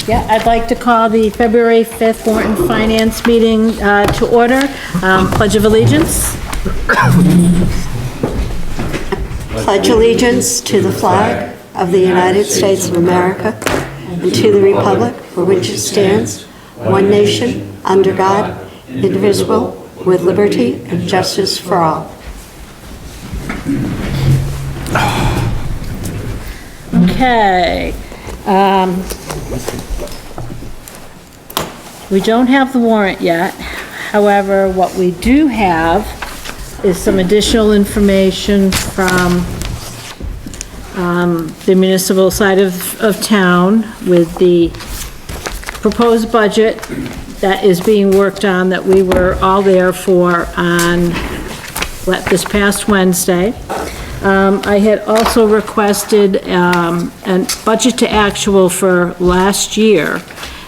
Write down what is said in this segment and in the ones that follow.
Yeah, I'd like to call the February 5th Warrant and Finance meeting to order. Pledge of allegiance. Pledge allegiance to the flag of the United States of America and to the republic for which it stands, one nation, under God, indivisible, with liberty and justice for all. Okay. We don't have the warrant yet. However, what we do have is some additional information from the municipal side of town with the proposed budget that is being worked on, that we were all there for on this past Wednesday. I had also requested a budget to actual for last year,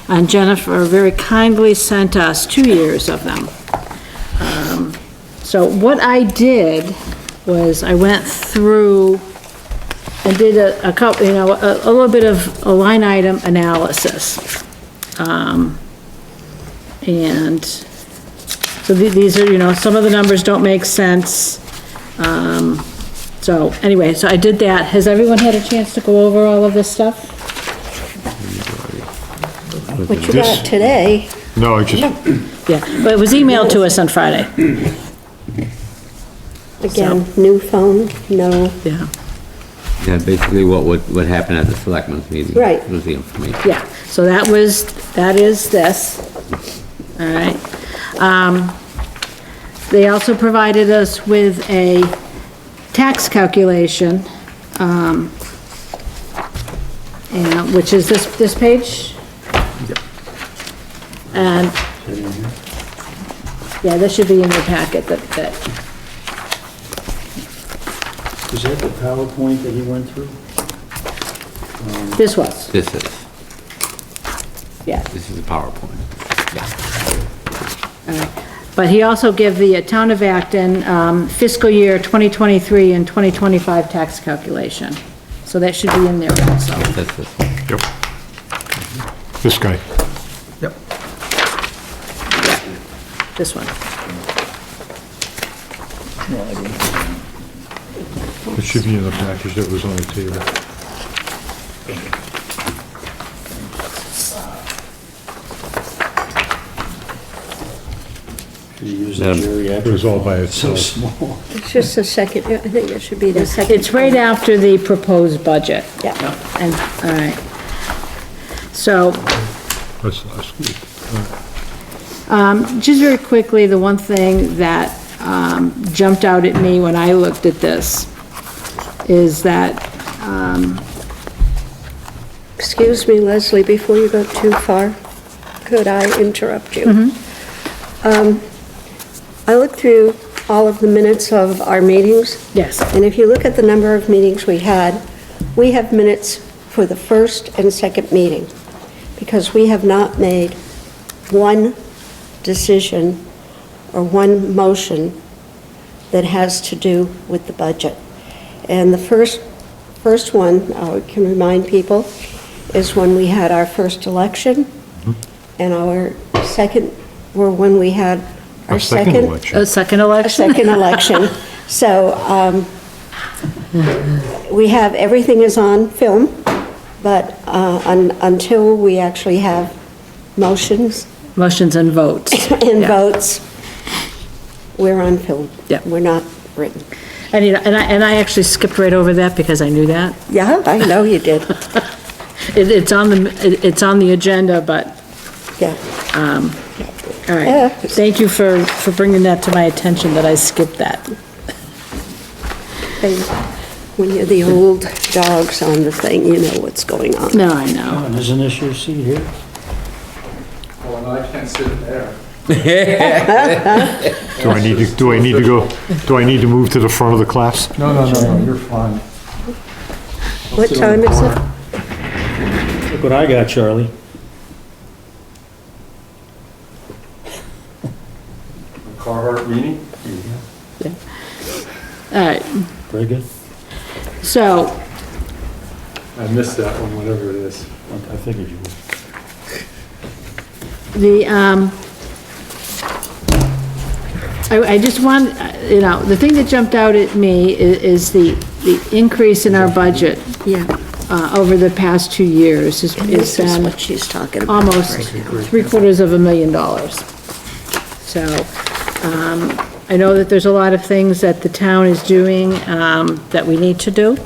and Jennifer very kindly sent us 2 years of them. So what I did was I went through and did a couple, a little bit of a line item analysis. And so these are, some of the numbers don't make sense. So anyway, so I did that. Has everyone had a chance to go over all of this stuff? What you got today? No, I just, Yeah, but it was emailed to us on Friday. Again, new phone, no, Yeah, Yeah, basically what happened at the selectmen's meeting. Right. Was the information. yeah. So that is this. All right. They also provided us with a tax calculation, and which is this page. And, yeah, this should be in your packet, that, Is that the PowerPoint that he went through? this was, This is yeah. a PowerPoint. All right. But he also gave the Town of Acton fiscal year 2023 and 2025 tax calculation. So that should be in there also. That's this. yep. This guy. Yep. Yeah, this one. It should be in the package that was on the table. Should you use the Yeah. geriatric? It was all by So itself. small. it's just a second, I think it should be the second. It's right after the proposed budget. Yeah, And, all right. So, That's last week. just very quickly, the one thing that jumped out at me when I looked at this is that, excuse me, Leslie, before you go too far, could I interrupt you? I looked through all of the minutes of our meetings. yes, And if you look at the number of meetings we had, we have minutes for the first and second meeting, because we have not made one decision or one motion that has to do with the budget. And the first one, I can remind people, is when we had our first election, and our second were when we had our second election. a second a election? second election. So, we have, everything is on film, but until we actually have motions Motions and votes. and Yeah. votes, we're on film. Yeah. We're not written. And, and I actually skipped right over that because I knew that. Yeah, I know you did. It's on the agenda, but, Yeah. all right. Yeah. Thank you for bringing that to my attention, that I skipped that. And when you're the old dogs on the thing, you know what's going on. No, I know. Oh, and isn't this your seat here? Well, I can't sit there. Do I need to move to the front of the class? No, you're fine. What time is it? Look what I got, Charlie. Carhartt meeting? All right, Very good. so, I missed that one, whatever it is. I figured you would. I just want, the thing that jumped out at me is the increase in our budget Yeah, over the past 2 years has this is been what she's talking about. almost $750,000. So, I know that there's a lot of things that the town is doing, that we need to do,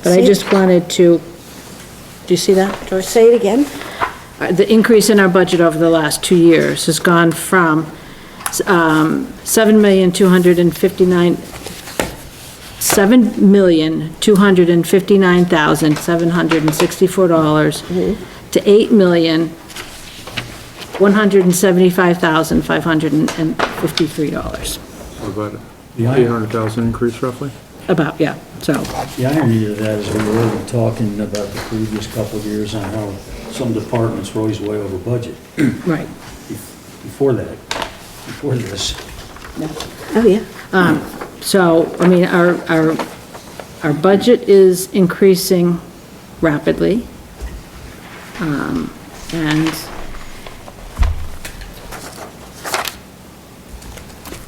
but I See? just wanted to, do you see that, Joyce? Say it again? The increase in our budget over the last 2 years has gone from, $7,259,764 to $8,175,553. What about it? Yeah. 800,000 increase roughly? About, yeah, so, The irony of that is we were already talking about the previous couple of years on how some departments were always way over budget. right. Before that, before this. Oh, yeah. So, I mean, our budget is increasing rapidly. And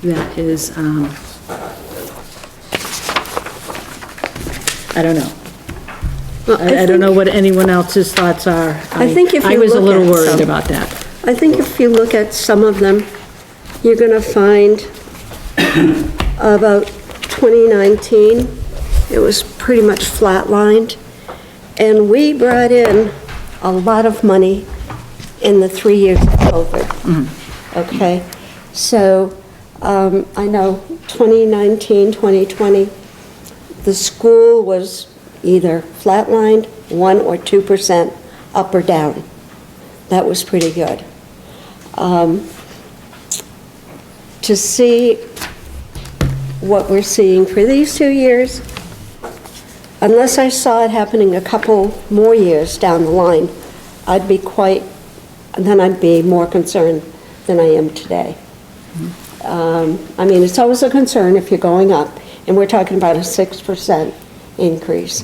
that is, I don't know. Well, I don't know what anyone else's thoughts are. I think if I you was a look little at worried some- about that. I think if you look at some of them, you're gonna find about 2019, it was pretty much flatlined. And we brought in a lot of money in the 3 years of COVID. Okay? So, I know 2019, 2020, the school was either flatlined, 1 or 2% up or down. That was pretty good. To see what we're seeing for these 2 years, unless I saw it happening a couple more years down the line, I'd be more concerned than I am today. I mean, it's always a concern if you're going up, and we're talking about a 6% increase.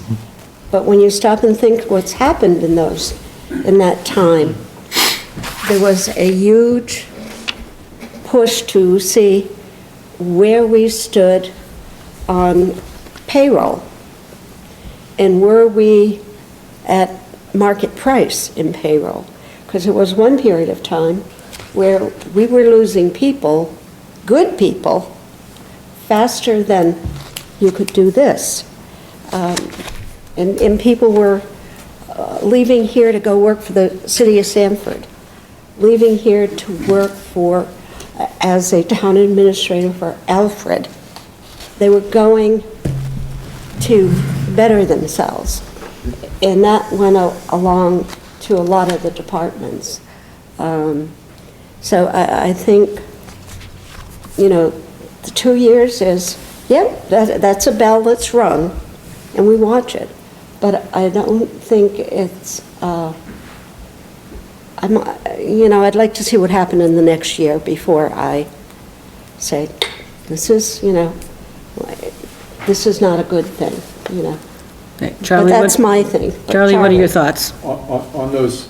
But when you stop and think what's happened in that time, there was a huge push to see where we stood on payroll. And were we at market price in payroll? Because it was one period of time where we were losing people, good people, faster than you could do this. And people were leaving here to go work for the city of Sanford, leaving here to work as a town administrator for Alfred. They were going to better themselves. And that went along to a lot of the departments. So I think, the 2 years is, that's a bell that's rung, and we watch it. But I don't think it's, I'd like to see what happened in the next year before I say, this is not a good thing, Okay, But Charlie, that's my thing. But Charlie, what are your thoughts? On those,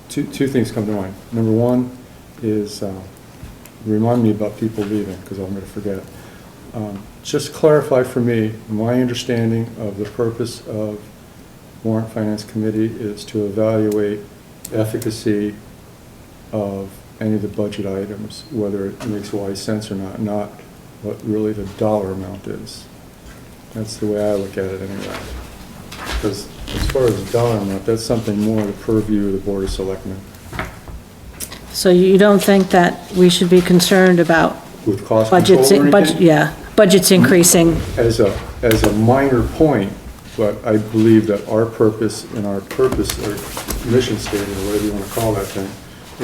two things come to mind. Number one is, remind me about people leaving, because I'm going to forget. Just clarify for me, my understanding of the purpose of Warrant Finance Committee is to evaluate efficacy of any of the budget items, whether it makes wise sense or not what really the dollar amount is. That's the way I look at it anyway. Because as far as the dollar amount, that's something more the purview of the Board of Selectmen. So you don't think that we should be concerned about With cost control budgets, or anything? budgets increasing? As a minor point, but I believe that our purpose and our purpose or mission statement, or whatever you want to call that thing,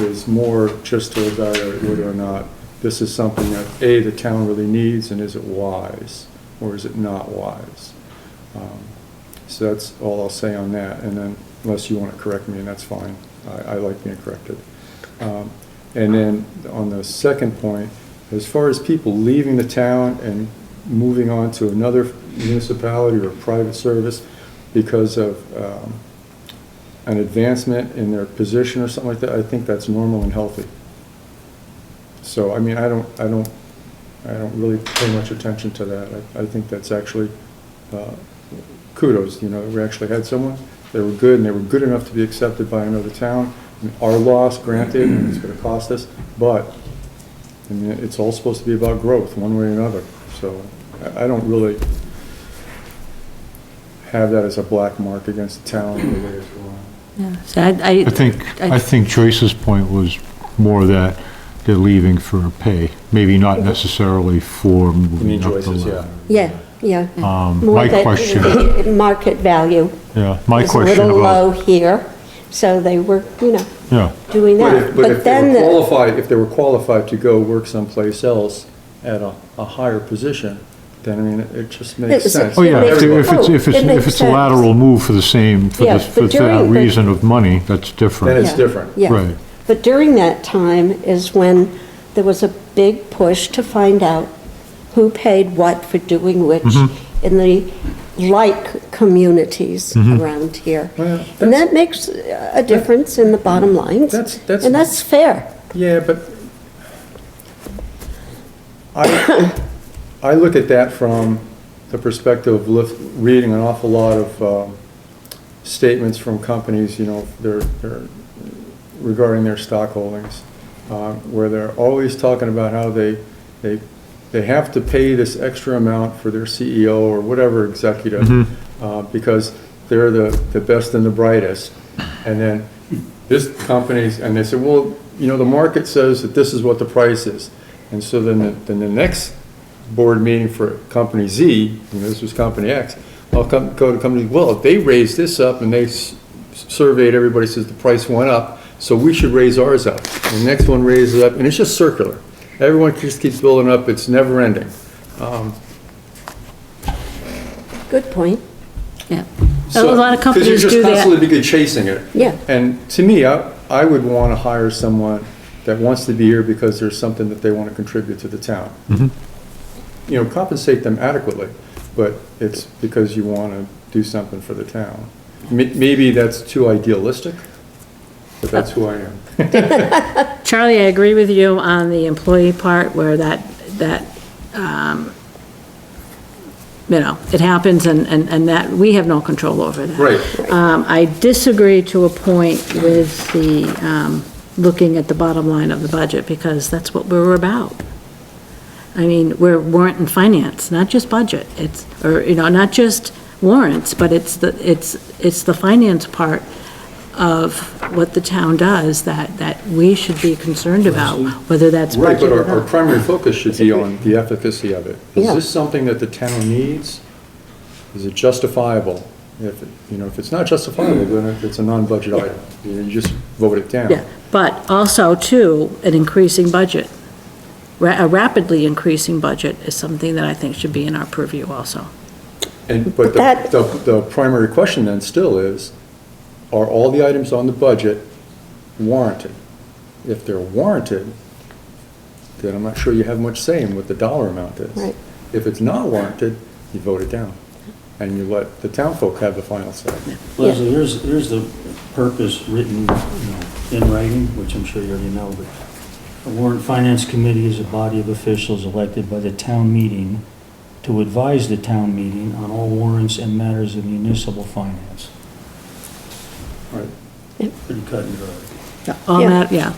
is more just to evaluate whether or not this is something that, A, the town really needs, and is it wise, or is it not wise? So that's all I'll say on that, and then, unless you want to correct me, and that's fine. I like being corrected. And then, on the second point, as far as people leaving the town and moving on to another municipality or private service, because of an advancement in their position or something like that, I think that's normal and healthy. So, I mean, I don't really pay much attention to that. I think that's actually kudos, you know, we actually had someone, they were good, and they were good enough to be accepted by another town. Our loss, granted, and it's gonna cost us, but, I mean, it's all supposed to be about growth, one way or another. So, I don't really have that as a black mark against the town the way it's going. Yeah, so I I think Joyce's point was more that they're leaving for pay, maybe not necessarily for You mean moving up the Joyce's, ladder. Yeah, yeah. More My that question, the market value yeah, my is a question little low about, here, so they were, you know, yeah, doing that. But if they then were the- qualified, if they were qualified to go work someplace else at a higher position, then, I mean, it just makes was- sense. oh, yeah, makes- if makes it's a lateral move for the same, Yeah, for but that during- reason of money, that's Then different. it's different. Yeah. Right. But during that time is when there was a big push to find out who paid what for doing which Mm-hmm. in the like communities around here. Well, And that makes a difference in the bottom lines. That's- And that's fair. Yeah, but I look at that from the perspective of reading an awful lot of statements from companies, you know, they're regarding their stock holdings, where they're always talking about how they have to pay this extra amount for their CEO or whatever executive, because they're the best and the brightest. And then this company's, and they say, well, you know, the market says that this is what the price is. And so then the next board meeting for company Z, you know, this was company X, I'll go to company, well, they raised this up and they surveyed, everybody says the price went up, so we should raise ours up. And the next one raises up, and it's just circular. Everyone just keeps building up, it's never ending. Good point. yeah. A lot of companies do Because you're just that. constantly chasing it. Yeah. And to me, I would want to hire someone that wants to be here because there's something that they want to contribute to the town. You know, compensate them adequately, but it's because you want to do something for the town. Maybe that's too idealistic, but that's who I am. Charlie, I agree with you on the employee part where that, you know, it happens and that, we have no control over that. Right. I disagree to a point with the, looking at the bottom line of the budget, because that's what we're about. I mean, we're warrant and finance, not just budget. It's, or, you know, not just warrants, but it's the finance part of what the town does that we should be concerned about, whether that's Right, budget but or our not. primary focus should be on the efficacy of it. Is Yeah. this something that the town needs? Is it justifiable? If it's not justifiable, then it's a non-budget item. You just vote it down. Yeah, but also too, an increasing budget. A rapidly increasing budget is something that I think should be in our purview also. But That- the primary question then still is, are all the items on the budget warranted? If they're warranted, then I'm not sure you have much say in what the dollar amount is. Right. If it's not warranted, you vote it down, and you let the town folk have the final say. Leslie, here's the purpose written, you know, in writing, which I'm sure you already know, but the Warrant Finance Committee is a body of officials elected by the town meeting to advise the town meeting on all warrants and matters of municipal finance. Right. Pretty cut and dry. All Yeah. that, yeah.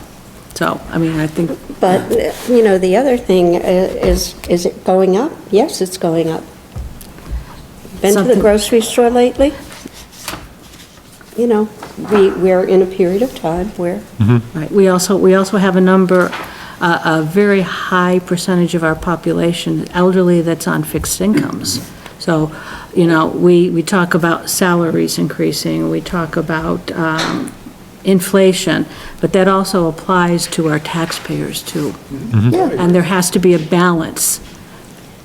So, I mean, I think, But, you know, the other thing is it going up? Yes, it's going up. Been to the Something- grocery store lately? You know, we're in a period of time where, right, we also have a number, a very high percentage of our population, elderly, that's on fixed incomes. So, you know, we talk about salaries increasing, we talk about inflation, but that also applies to our taxpayers too. yeah, And there has to be a balance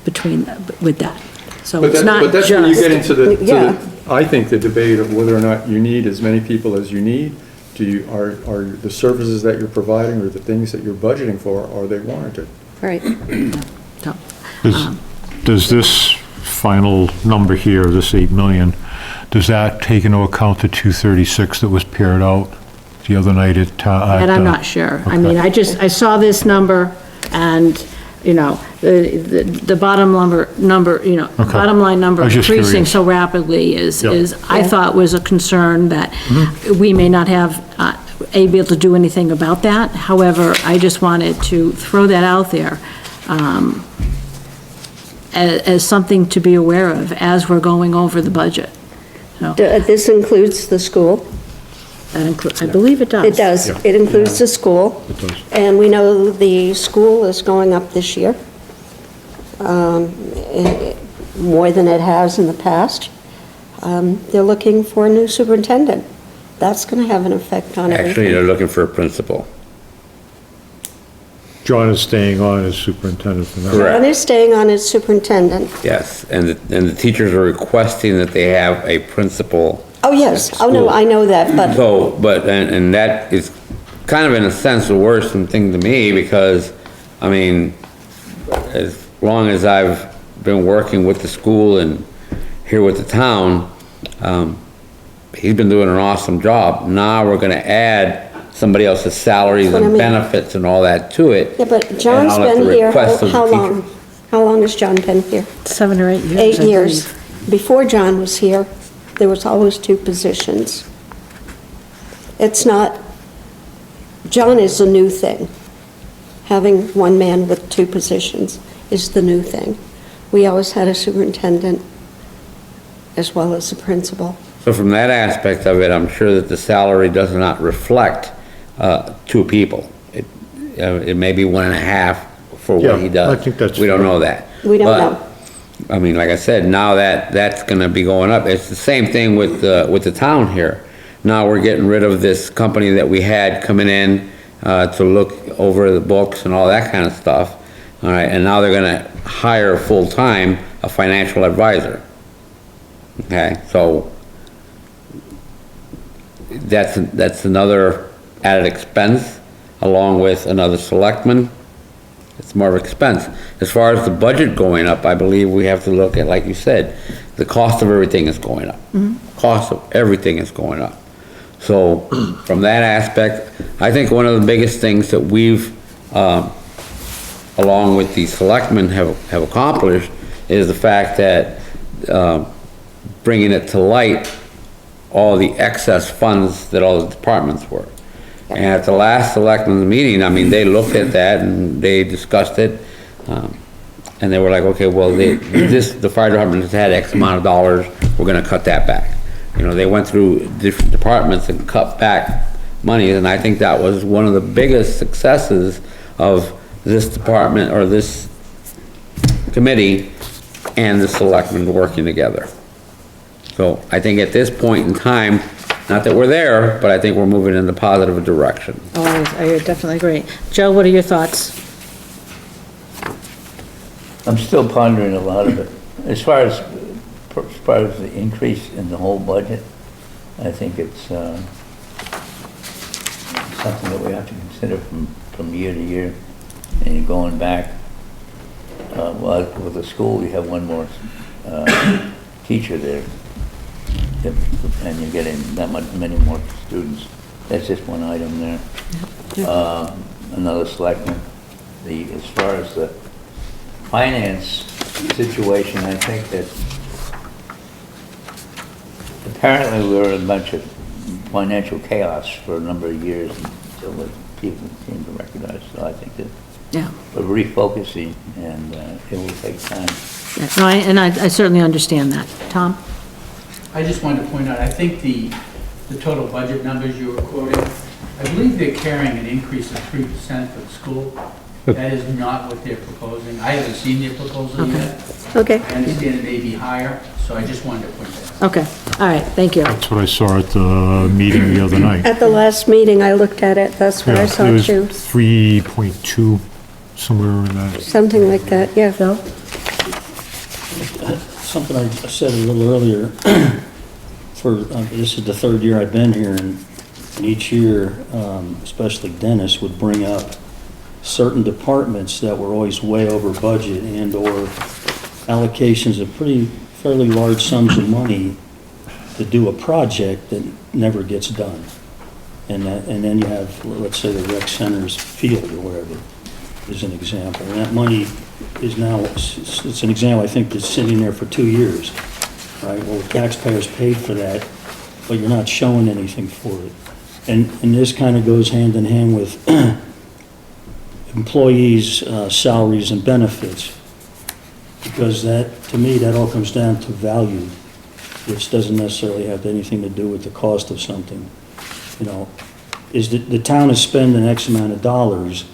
with that. So it's not But that's when you get just, into Yeah. I think the debate of whether or not you need as many people as you need. Are the services that you're providing or the things that you're budgeting for, are they warranted? right. Does this final number here, this 8 million, does that take into account the 236 that was paired out the other night at? And I'm not sure. I mean, I saw this number, and, you know, the bottom number, you know, Okay. bottom line number I was just increasing curious. so rapidly is, Yep. I thought was a concern that we may not have, able to do anything about that. However, I just wanted to throw that out there, as something to be aware of as we're going over the budget. So, This includes the school? I believe it does. It does. Yeah. It includes the school. It does. And we know the school is going up this year, more than it has in the past. They're looking for a new superintendent. That's going to have an effect on Actually, everything. they're looking for a principal. John is staying on as superintendent for now. Correct. John is staying on as superintendent. Yes, and the teachers are requesting that they have a principal. Oh, yes. At Oh, no, school. I know that, but So, and that is kind of in a sense the worrisome thing to me, because, I mean, as long as I've been working with the school and here with the town, he's been doing an awesome job. Now we're gonna add somebody else's salaries That's what I and mean. benefits and all that to it. yeah, but And John's I'll have been to here, request of the how teachers. long? How long has John been here? 7 or 8 years. 8 I years. believe. Before John was here, there was always 2 positions. It's not, John is a new thing. Having one man with 2 positions is the new thing. We always had a superintendent as well as a principal. So from that aspect of it, I'm sure that the salary does not reflect 2 people. It may be 1.5 for Yeah, what he does. I think that's We don't fair. know that. We don't But, know. I mean, like I said, now that's gonna be going up. It's the same thing with the town here. Now we're getting rid of this company that we had coming in to look over the books and all that kind of stuff. All right, and now they're gonna hire full-time a financial advisor. Okay, so that's another added expense, along with another selectman. It's more of expense. As far as the budget going up, I believe we have to look at, like you said, the cost of everything is going up. Cost of everything is going up. So, from that aspect, I think one of the biggest things that we've, along with the selectmen have accomplished, is the fact that, bringing it to light, all the excess funds that all the departments were. And at the last selectmen's meeting, I mean, they looked at that and they discussed it, and they were like, okay, well, the fire department has had X amount of dollars, we're gonna cut that back. You know, they went through different departments and cut back money, and I think that was one of the biggest successes of this department, or this committee, and the selectmen working together. So I think at this point in time, not that we're there, but I think we're moving in a positive direction. Oh, I definitely agree. Joe, what are your thoughts? I'm still pondering a lot of it. As far as the increase in the whole budget, I think it's something that we have to consider from year to year. And going back, well, with the school, we have one more teacher there, and you're getting many more students. That's just one item there. Another selectman. As far as the finance situation, I think that apparently we were in a bunch of financial chaos for a number of years until the people came to recognize. So I think that Yeah. we're refocusing, and it will take time. Yeah, no, I certainly understand that. Tom? I just wanted to point out, I think the total budget numbers you were quoting, I believe they're carrying an increase of 3% for the school. That is not what they're proposing. I haven't seen their proposal yet. Okay. I understand it may be higher, so I just wanted to point that out. Okay, all right, thank you. That's what I saw at the meeting the other night. At the last meeting, I looked at it, that's what I Yeah, saw it was too. 3.2, somewhere in that. Something like that, yeah. Phil? Something I said a little earlier, this is the 3rd year I've been here, and each year, especially Dennis, would bring up certain departments that were always way over budget and/or allocations of fairly large sums of money to do a project that never gets done. And then you have, let's say, the rec center's field or whatever, is an example. And that money is now, it's an example, I think, that's sitting there for 2 years, right? Well, the taxpayers paid for that, but you're not showing anything for it. And this kind of goes hand in hand with employees' salaries and benefits. Because that, to me, that all comes down to value, which doesn't necessarily have anything to do with the cost of something. You know, is the town is spending X amount of dollars,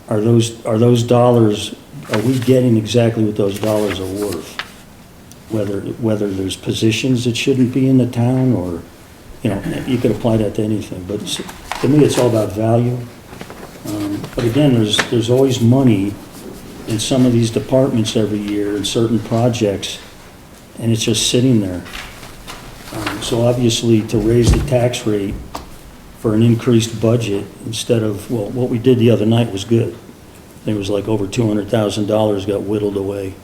are those dollars, are we getting exactly what those dollars are worth? Whether there's positions that shouldn't be in the town, or, you know, you could apply that to anything, but to me, it's all about value. But again, there's always money in some of these departments every year in certain projects, and it's just sitting there. So obviously, to raise the tax rate for an increased budget instead of, well, what we did the other night was good. It was like over $200,000 got whittled away,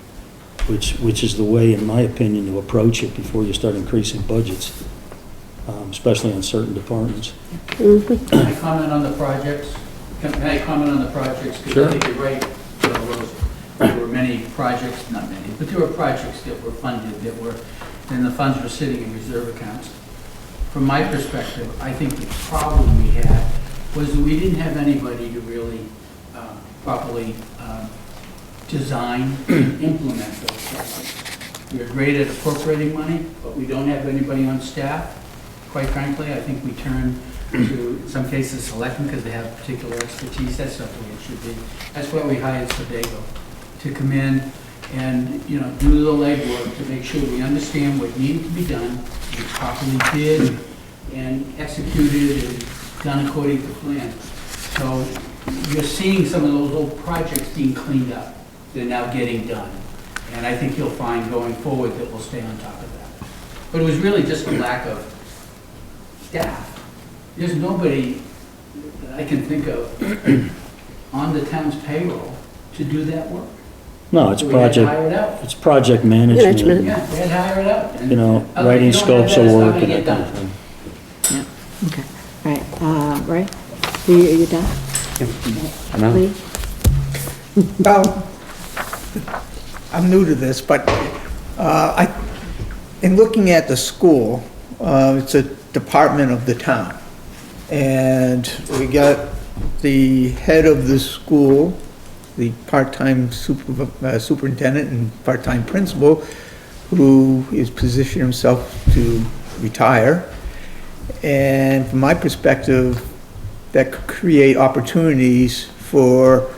which is the way, in my opinion, to approach it before you start increasing budgets, especially on certain departments. Can I comment on the projects? Can I comment on the projects? Because I think you're right, Rose. There were many projects, not many, but there were projects that were funded and the funds were sitting in reserve accounts. From my perspective, I think the problem we had was that we didn't have anybody to really properly design and implement those projects. We're great at appropriating money, but we don't have anybody on staff. Quite frankly, I think we turn to, in some cases, selectmen because they have particular expertise. That's not the way it should be. That's why we hired Sebago to come in and, you know, do the legwork to make sure we understand what needed to be done, we properly did and executed and done according to plan. So you're seeing some of those old projects being cleaned up. They're now getting done. And I think you'll find going forward that we'll stay on top of that. But it was really just a lack of staff. There's nobody that I can think of on the town's payroll to do that work. No, it's So we had to hire it project, out. it's project management. Yeah, we had to hire it out. And You know, other- writing you don't have scopes that, of it's not work gonna and get that kind of done. thing. Okay, all right, Ray, are you done? No? Lee? Well, I'm new to this, but in looking at the school, it's a department of the town. And we got the head of the school, the part-time superintendent and part-time principal, who is positioning himself to retire. And from my perspective, that could create opportunities for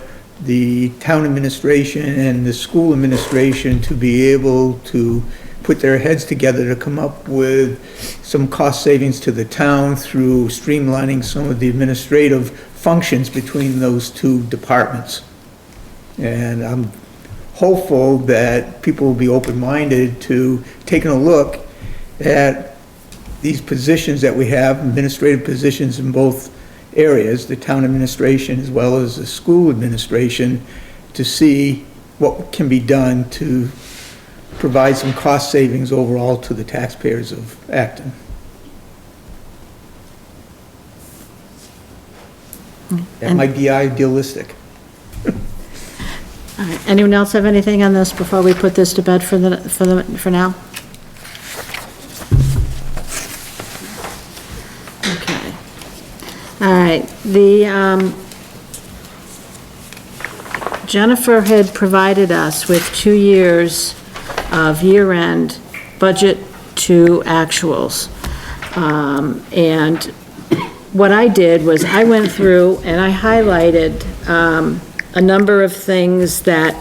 the town administration and the school administration to be able to put their heads together to come up with some cost savings to the town through streamlining some of the administrative functions between those two departments. And I'm hopeful that people will be open-minded to taking a look at these positions that we have, administrative positions in both areas, the town administration as well as the school administration, to see what can be done to provide some cost savings overall to the taxpayers of Acton. That might be idealistic. All right, anyone else have anything on this before we put this to bed for now? Okay. All right, Jennifer had provided us with 2 years of year-end budget to actuals. And what I did was I went through and I highlighted a number of things that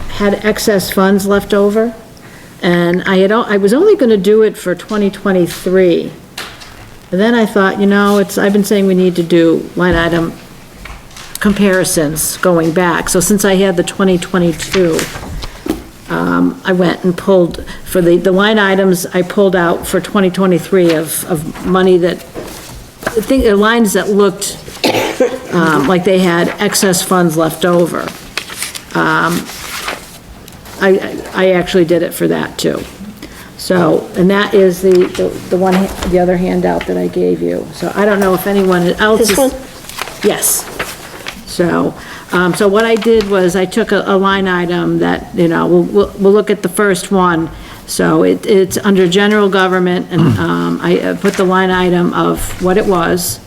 had excess funds left over. And I was only going to do it for 2023. But then I thought, I've been saying we need to do line item comparisons going back. So since I had the 2022, I went and pulled, for the line items I pulled out for 2023 of money that, lines that looked like they had excess funds left over. I actually did it for that too. So, and that is the one, the other handout that I gave you. So I don't know if anyone else is. This one? Yes. So, so what I did was I took a line item that, you know, we'll look at the first one. So it's under general government, and I put the line item of what it was.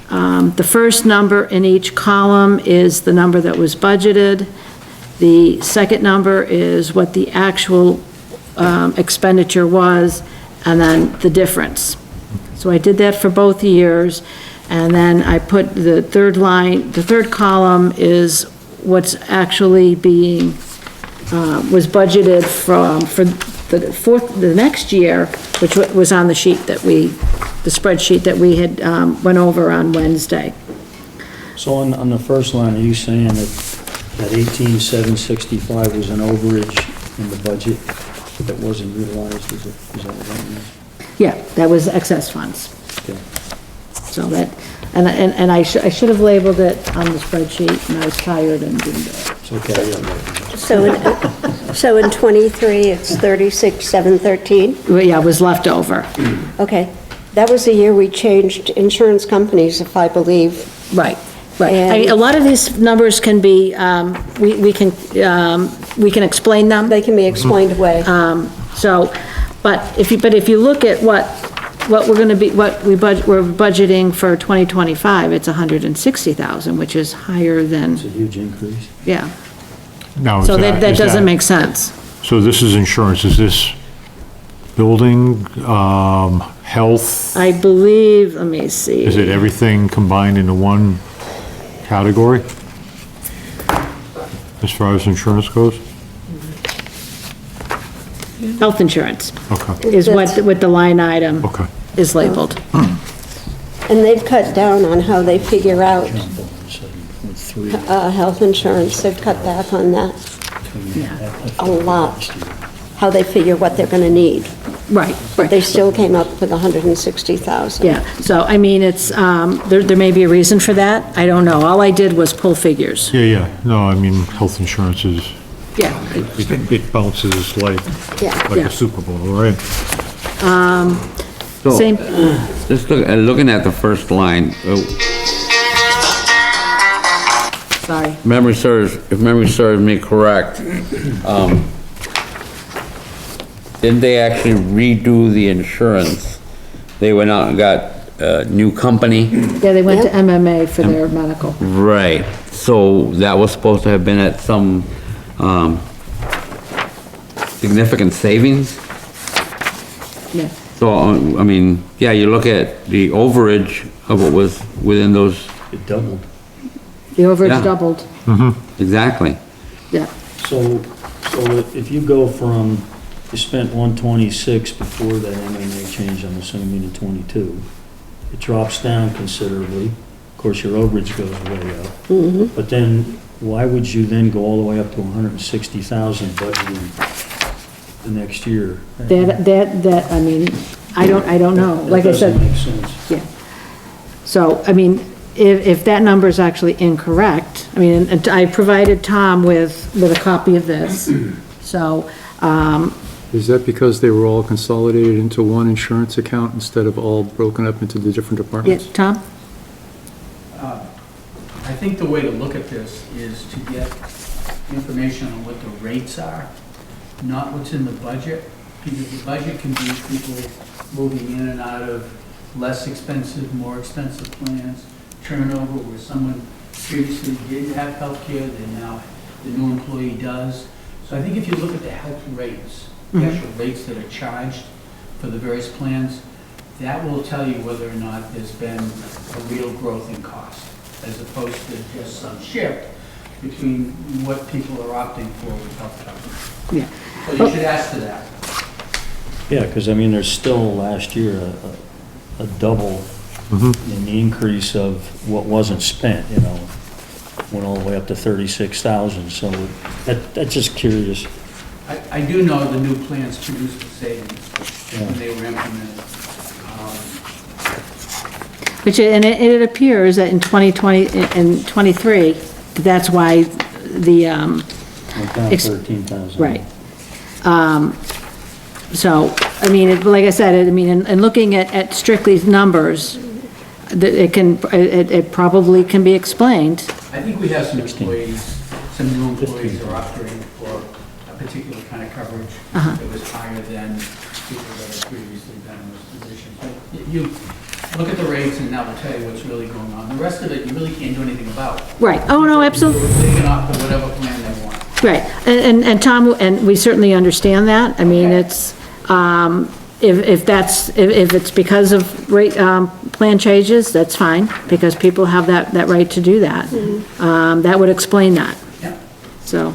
The first number in each column is the number that was budgeted. The second number is what the actual expenditure was, and then the difference. So I did that for both years, and then I put the third line, the third column is what's actually being, was budgeted for the next year, which was on the sheet that the spreadsheet that we had went over on Wednesday. So on the first line, are you saying that 18,765 was an overage in the budget that wasn't utilized? Is that what that means? Yeah, that was excess funds. Okay. So that, and I should have labeled it on the spreadsheet, and I was tired and didn't do it. It's okay. Yeah. So in '23, it's 36,713? Well, yeah, it was left over. Okay. That was the year we changed insurance companies, if I believe. Right, right. And- A lot of these numbers can be, we can explain them. They can be explained away. So, but if you look at what we're gonna be, we're budgeting for 2025, it's 160,000, which is higher than, It's a huge increase. yeah. Now, So that doesn't make sense. So this is insurance, is this building, health? I believe, let me see. Is it everything combined into one category? As far as insurance goes? Health insurance Okay, is what the line item okay. is labeled. And they've cut down on how they figure out health insurance. They've cut back on that a lot, how they figure what they're going to need. Right, But they right. still came up with 160,000. Yeah, so, I mean, it's, there may be a reason for that. I don't know. All I did was pull figures. Yeah, no, I mean, health insurance is, Yeah. it bounces like Yeah. Yeah. a Super Bowl, right? So, Same. just looking at the first line, Sorry. if memory serves me correct, didn't they actually redo the insurance? They went out and got a new company? Yeah, they went to MMA for their medical. Right, so that was supposed to have been at some, significant savings? Yeah. So, I mean, yeah, you look at the overage of what was within those, It doubled. The overage Yeah. doubled. exactly. Yeah. So if you go from, you spent 126 before that MMA change, I'm assuming in 22, it drops down considerably. Of course, your overage goes way up. But then, why would you then go all the way up to 160,000 budgeting the next year? That, I mean, I don't know. Like I said, That doesn't make sense. yeah. So, I mean, if that number is actually incorrect, I mean, and I provided Tom with a copy of this. So, Is that because they were all consolidated into one insurance account instead of all broken up into the different yeah, departments? Tom? I think the way to look at this is to get information on what the rates are, not what's in the budget, because the budget can be people moving in and out of less expensive, more expensive plans, turnover where someone previously didn't have healthcare, then now the new employee does. So I think if you look at the health rates, the actual rates that are charged for the various plans, that will tell you whether or not there's been a real growth in cost, as opposed to just some shift between what people are opting for with health coverage. Yeah. So you should ask for that. Yeah, because I mean, there's still last year a double in the increase of what wasn't spent, you know, went all the way up to 36,000, so that's just curious. I do know the new plans produced the savings when they were implemented. And it appears that in 2020, in 23, that's why the, Went down Ex- 13,000. right. So, I mean, like I said, I mean, and looking at strictly numbers, it probably can be explained. I think we have some employees, some new employees who are opting for a particular kind of coverage that was higher than people that have previously been in those positions. But you look at the rates and that will tell you what's really going on. The rest of it, you really can't do anything about. Right, oh, no, absolutely. They can opt for whatever plan they want. Right, and Tom, and we certainly understand that. I mean, it's, if it's because of rate, plan changes, that's fine, because people have that right to do that. That would explain that. Yeah. So.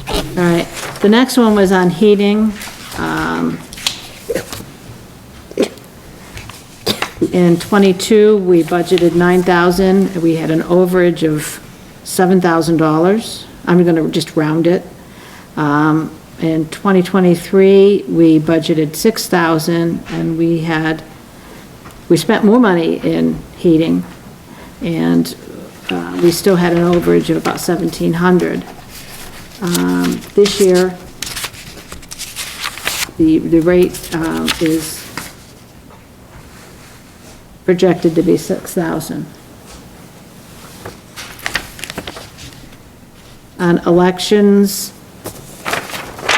All right, the next one was on heating. In '22, we budgeted $9,000, we had an overage of $7,000. I'm gonna just round it. In 2023, we budgeted $6,000, and we spent more money in heating, and we still had an overage of about $1,700. This year, the rate is projected to be $6,000. On elections,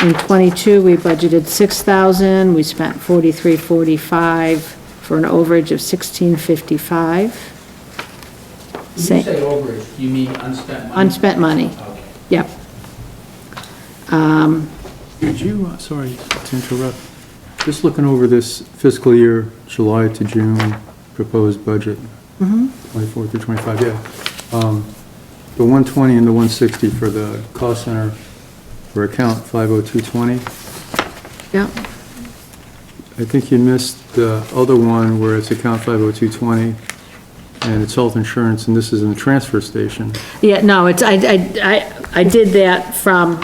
in '22, we budgeted $6,000, we spent $43.45 for an overage of $1,655. When you say overage, you mean unspent money? Unspent money, Okay. yep. Did you, sorry to interrupt, just looking over this fiscal year, July to June proposed budget, 24 through 25, yeah. The 120 and the 160 for the cost center for account 50220. Yep. I think you missed the other one where it's account 50220 and it's health insurance, and this is in the transfer station. Yeah, no, it's, I did that from,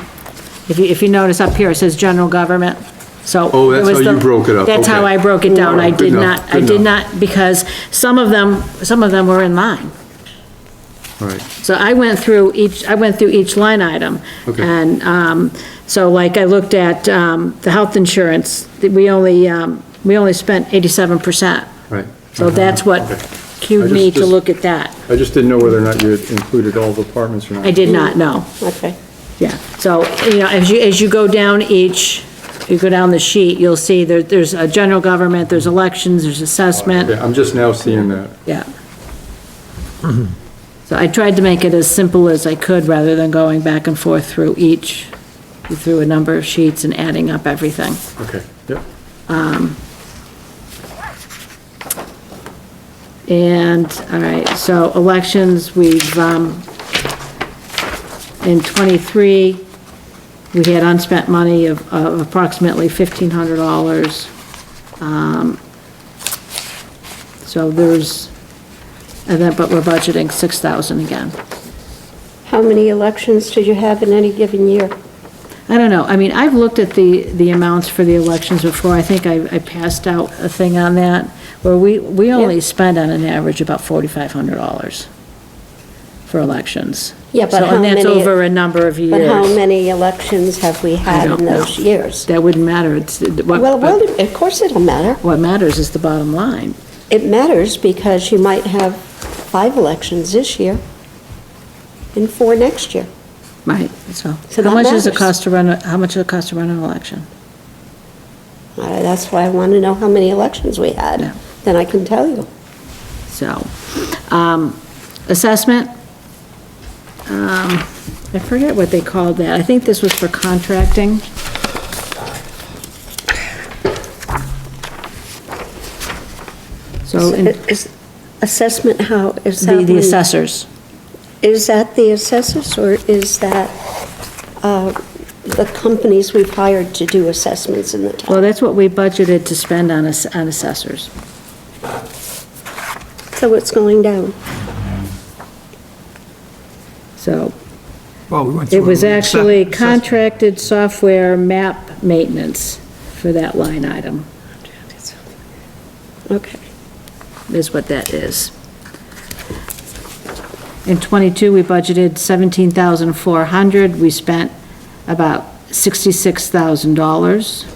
if you notice up here, it says general government, so. Oh, that's it was how you broke it up, That's how okay. I broke it down, I Good did enough, not, good I did enough. not, because some of them were in line. All right, So I went through each line item. Okay. And, so like I looked at, the health insurance, we only spent 87%. right. So that's what Okay. cued I me just- to look at that. I just didn't know whether or not you had included all the departments or not. I did not know. Okay. Yeah, so, you know, as you go down you go down the sheet, you'll see there's a general government, there's elections, there's assessment, Yeah, I'm just now seeing that. yeah. So I tried to make it as simple as I could, rather than going back and forth through a number of sheets and adding up everything. Okay, yep. And, all right, so elections, we've, in '23, we had unspent money of approximately $1,500. So there's, and then, but we're budgeting $6,000 again. How many elections did you have in any given year? I don't know, I mean, I've looked at the amounts for the elections before, I think I passed out a thing on that, where we only Yeah. spend on an average about $4,500 for elections. Yeah, but So, how and that's many- over a number of years. But how many elections have we had don't in know. those years? That wouldn't matter, it's, Well, of course it'll matter. what matters is the bottom line. It matters because you might have 5 elections this year and 4 next year. Right, so, So how that much does it matters. cost to how much does it cost to run an election? That's why I want to know how many elections we Yeah. had, then I can tell you. So, assessment, I forget what they called that, I think this was for contracting. So, Is assessment, how, is that? the assessors, Is that the assessors, or is that the companies we've hired to do assessments in the town? well, that's what we budgeted to spend on assessors. So it's going down. So, Well, we went it through was actually assessment. contracted software map maintenance for that line item, Okay. is what that is. In '22, we budgeted $17,400, we spent about $66,000.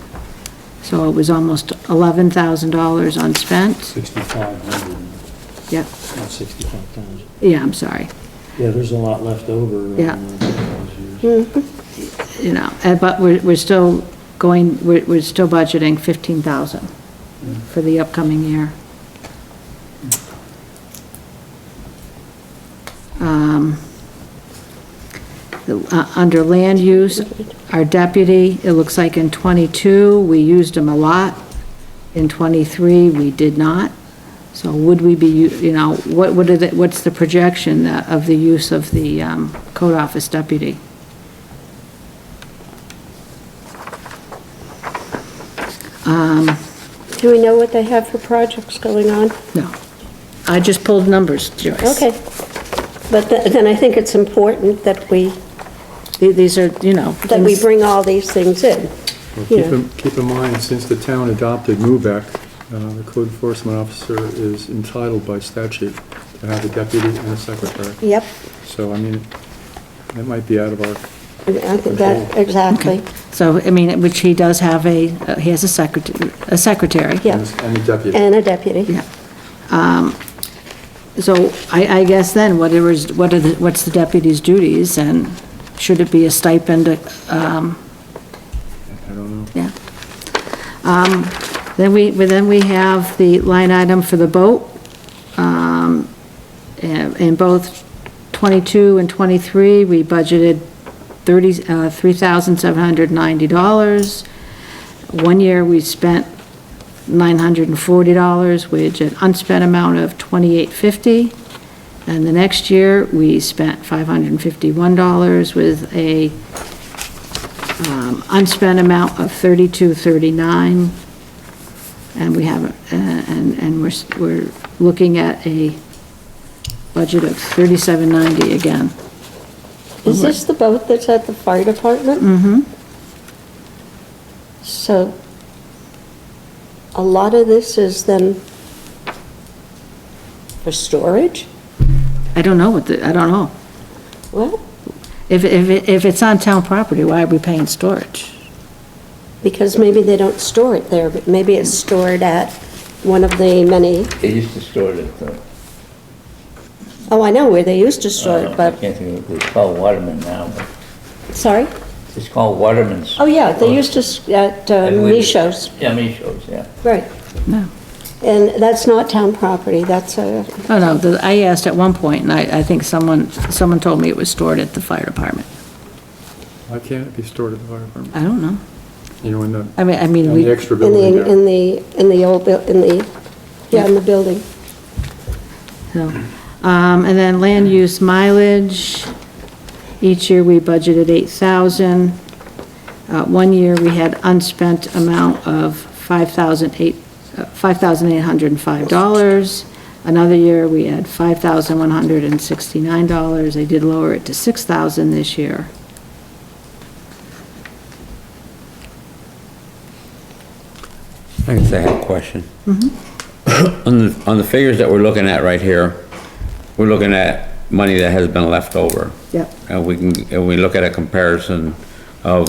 So it was almost $11,000 unspent. 6,500, Yep, not 65,000. yeah, I'm sorry. Yeah, there's a lot left over. Yeah. Those years. You know, but we're still going, we're still budgeting 15,000 for the upcoming year. Under land use, our deputy, it looks like in '22, we used him a lot. In '23, we did not. So would we be, you know, what's the projection of the use of the code office deputy? Do we know what they have for projects going on? No. I just pulled numbers, Joyce. Okay. But then I think it's important that we These are, you know. that we bring all these things in. Well, You know. keep in mind, since the town adopted MUBEC, the code enforcement officer is entitled by statute to have a deputy and a secretary. Yep, So, I mean, that might be out of our, I think that, exactly. So, I mean, which he does have he has a secretary. Yeah, and a deputy. and a deputy. Yeah. So I guess then, what's the deputy's duties, and should it be a stipend? I don't know. Yeah. Then we have the line item for the boat. In both '22 and '23, we budgeted $3,790. One year, we spent $940, which an unspent amount of $2,850. And the next year, we spent $551 with a unspent amount of $3,239. And we have, and we're looking at a budget of $3,790 again. Is this the boat that's at the fire department? Mm-hmm. So a lot of this is then for storage? I don't know I don't know. What? If it's on town property, why are we paying storage? Because maybe they don't store it there, but maybe it's stored at one of the many, They used to store it at the, oh, I know where they used to store it, I but, can't think of it, it's called Waterman now, but sorry? it's called Waterman's. Oh, yeah, they used to, at And we- Micho's, Yeah, Micho's, yeah. right. No. And that's not town property, that's a, Oh, no, I asked at one point, and I think someone told me it was stored at the fire department. Why can't it be stored at the fire department? I don't know. You know, in the, I mean, in we, the extra in building the, there. in the old, in the, yeah, in the building. so, and then land use mileage, each year we budgeted 8,000. One year we had unspent amount of $5,805. Another year we had $5,169. They did lower it to $6,000 this year. I guess I have a question. On the figures that we're looking at right here, we're looking at money that has been left over. Yep. And we look at a comparison of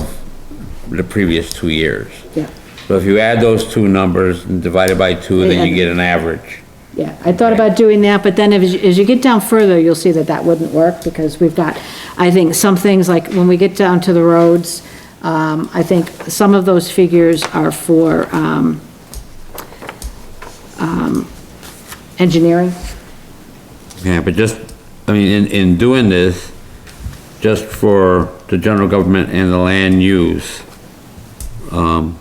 the previous 2 years. Yeah. So if you add those two numbers and divide it by 2, then you get an average. Yeah, I thought about doing that, but then as you get down further, you'll see that wouldn't work, because we've got, I think, some things, like when we get down to the roads, I think some of those figures are for, engineering. Yeah, but just, I mean, in doing this, just for the general government and the land use, and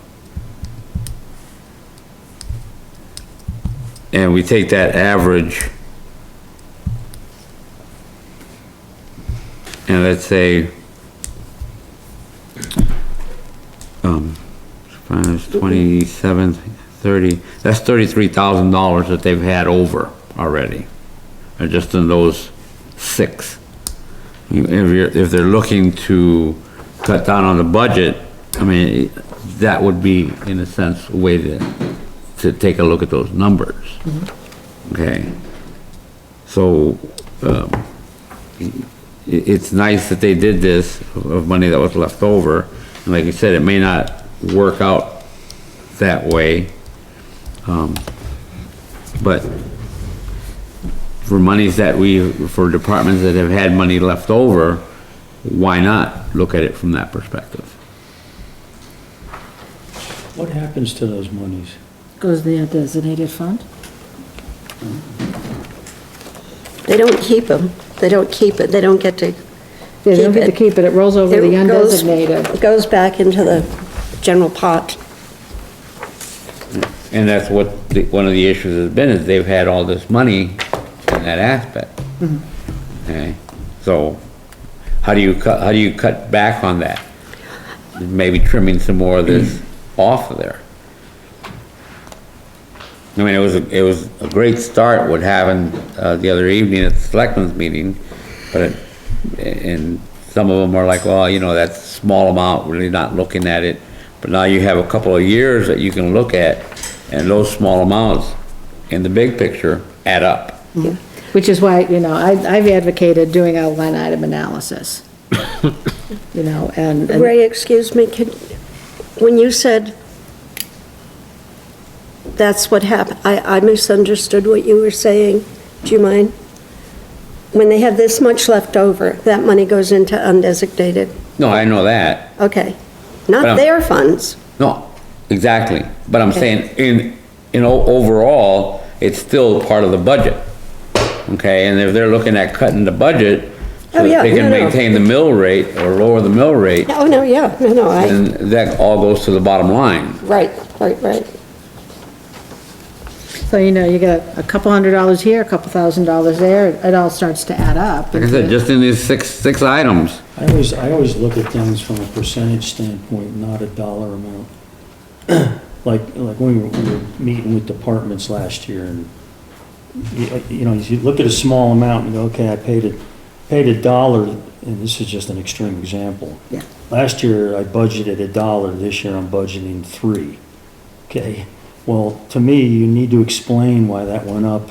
we take that average, and let's say, 27, 30, that's $33,000 that they've had over already, just in those 6. If they're looking to cut down on the budget, I mean, that would be, in a sense, a way to take a look at those numbers. Okay? So, it's nice that they did this of money that was left over, And like you said, it may not work out that way. But for monies for departments that have had money left over, why not look at it from that perspective? What happens to those monies? Goes the designated fund? They don't keep them. They don't keep it. They don't get to They don't get to keep it. keep it, it rolls over the It goes- undesignated. It goes back into the general pot. And that's what, one of the issues has been, is they've had all this money in that aspect. Okay, so how do you cut back on that? Maybe trimming some more of this off of there. I mean, it was a great start what happened, the other evening at the selectmen's meeting, but and some of them are like, well, you know, that's a small amount, really not looking at it. But now you have a couple of years that you can look at, and those small amounts in the big picture add up. Which is why, you know, I've advocated doing a line item analysis. You know, and Ray, excuse me, when you said that's what happened, I misunderstood what you were saying. Do you mind? When they have this much left over, that money goes into undesignated. No, I know that. Okay. But Not their funds. No, exactly. But I'm Okay. saying, overall, it's still part of the budget. Okay, and if they're looking at cutting the budget, so Oh, that yeah, they can no, no. maintain the mill rate or lower the mill rate, Oh, no, yeah, no, and that all goes to the bottom line. right. so, you know, you got a couple $100 here, a couple $1,000 there, it all starts to add up. Like I said, just in these six items. I always look at things from a percentage standpoint, not a dollar amount. Like when we were meeting with departments last year, and you know, you look at a small amount and go, okay, I paid $1, and this is just an extreme example. Yeah. Last year, I budgeted $1, this year I'm budgeting $3. Okay, well, to me, you need to explain why that went up,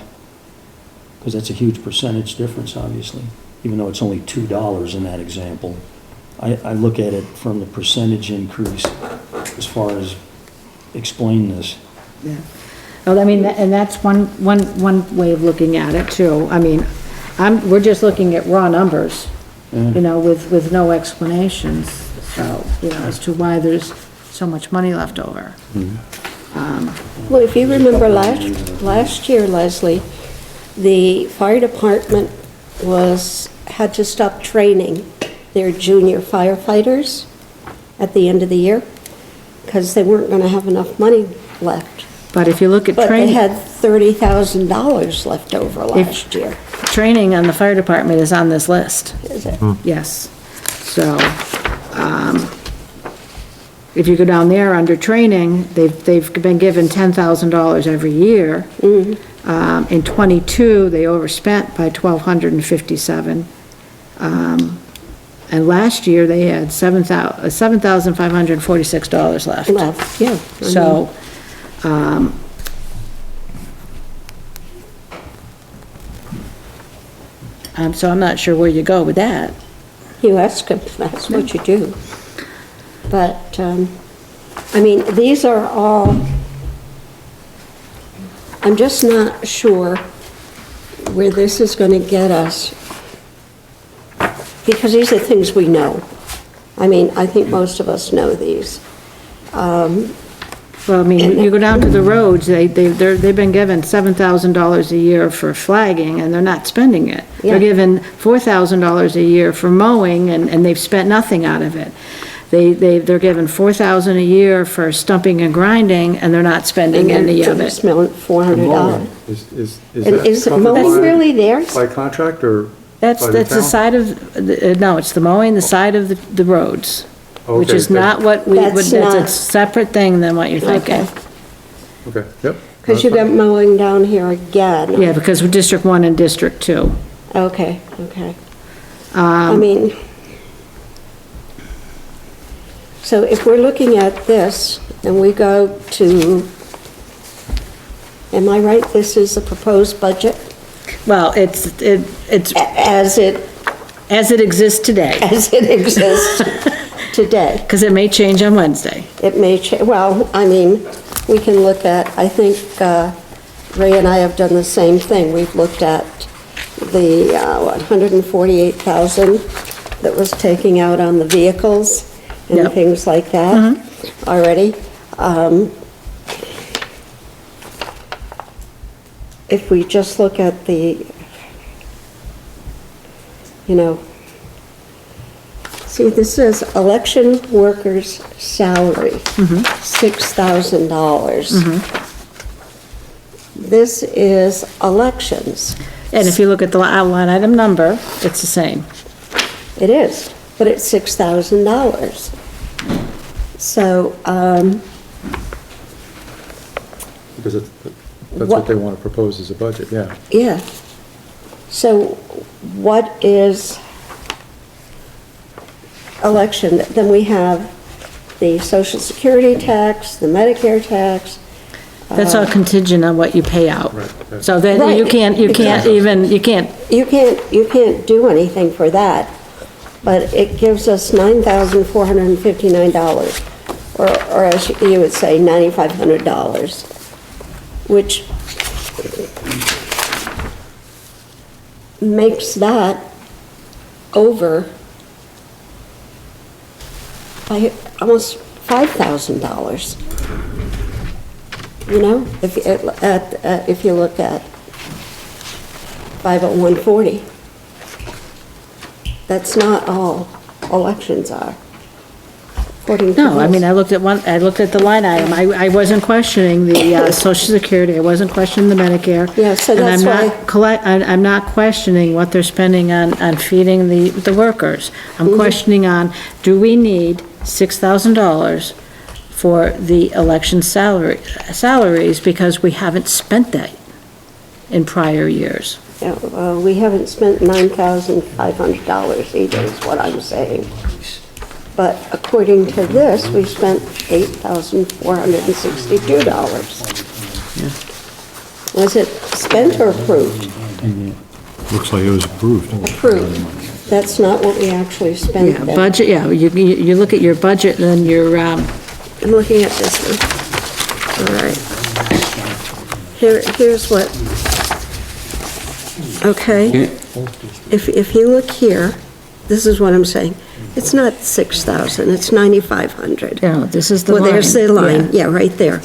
because that's a huge percentage difference, obviously, even though it's only $2 in that example. I look at it from the percentage increase as far as explain this. Yeah. Well, I mean, and that's one way of looking at it too. I mean, we're just looking at raw numbers, you know, with no explanations, so, you know, as to why there's so much money left over. Well, if you remember last year, Leslie, the fire department had to stop training their junior firefighters at the end of the year because they weren't going to have enough money left. But if you look at But they training, had $30,000 left over last year. training on the fire department is on this list. Is it? Yes. So, if you go down there under training, they've been given $10,000 every year. In '22, they overspent by $1,257. And last year, they had $7,546 left. Left, yeah. So, so I'm not sure where you go with that. You ask them, that's what you do. But, I mean, these are all, I'm just not sure where this is going to get us. Because these are things we know. I mean, I think most of us know these. Well, I mean, you go down to the roads, they've been given $7,000 a year for flagging, and they're not spending it. Yeah. They're given $4,000 a year for mowing, and they've spent nothing out of it. They're given $4,000 a year for stumping and grinding, and they're not spending any of it. Smelling $400. Is And that is covered mowing by- really there? By contract or That's by the town? side of, no, it's the mowing, the side of the roads, which Okay, is not what we would, That's that's a not- separate thing than what you're thinking. Okay, yep. Because you got mowing down here again. Yeah, because we're District 1 and District 2. Okay. I mean, so if we're looking at this and we go to, am I right, this is the proposed budget Well, it's as it as it exists today. exists? today. Because it may change on Wednesday. It may change, well, I mean, we can look at, I think Ray and I have done the same thing. We've looked at the 148,000 that was taking out on the vehicles and Yep. things like that already. If we just look at the, see, this is election workers' salary, $6,000. This is elections. And if you look at the line item number, it's the same. It is, but it's $6,000. So, Because that's what they want to propose as a budget, yeah. yeah. So what is election? Then we have the Social Security tax, the Medicare tax. That's all contingent on what you pay out. Right. So then you Right. can't even, you can't, You can't do anything for that, but it gives us $9,459, or as you would say, $9,500, which makes that over by almost $5,000. If you look at 50140. That's not all elections are, according to no, I mean, this. I looked at the line item. I wasn't questioning the Social Security, I wasn't questioning the Medicare. Yeah, so that's I'm not questioning what they're spending on feeding the workers. I'm questioning on, do we need $6,000 for the election salaries because we haven't spent that in prior years? Yeah, we haven't spent $9,500 either, is what I'm saying. But according to this, we spent $8,462. Was it spent or approved? Looks like it was approved. Approved. That's not what we actually spent Yeah, then. budget, yeah, you look at your budget and then your, I'm looking at this one. All right. Here's what, okay? If you look here, this is what I'm saying. It's not 6,000, it's 9,500. yeah, this is the line. Well, there's the line, yeah, right there.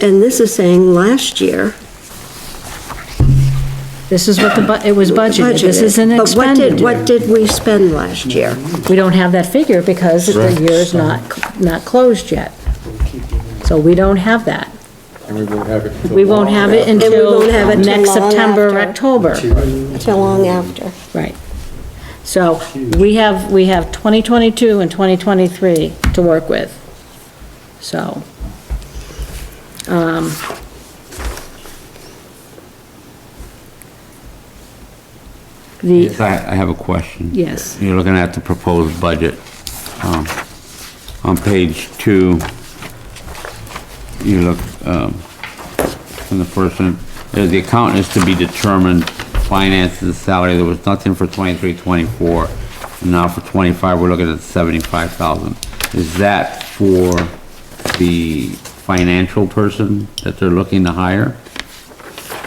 And this is saying last year. This is what it was budgeted, this is an But what expenditure. did we spend last year? We don't have that figure because the year's not closed yet. So we don't have that. And we won't have it until. We won't have it And we until won't have it till next long September or after. October. Till long after. Right. So we have 2022 and 2023 to work with. So, Yes, I have a question. yes, You're looking at the proposed budget. On page 2, you look, in the first one, the account is to be determined, finances, salary, there was nothing for 23, 24. And now for 25, we're looking at 75,000. Is that for the financial person that they're looking to hire?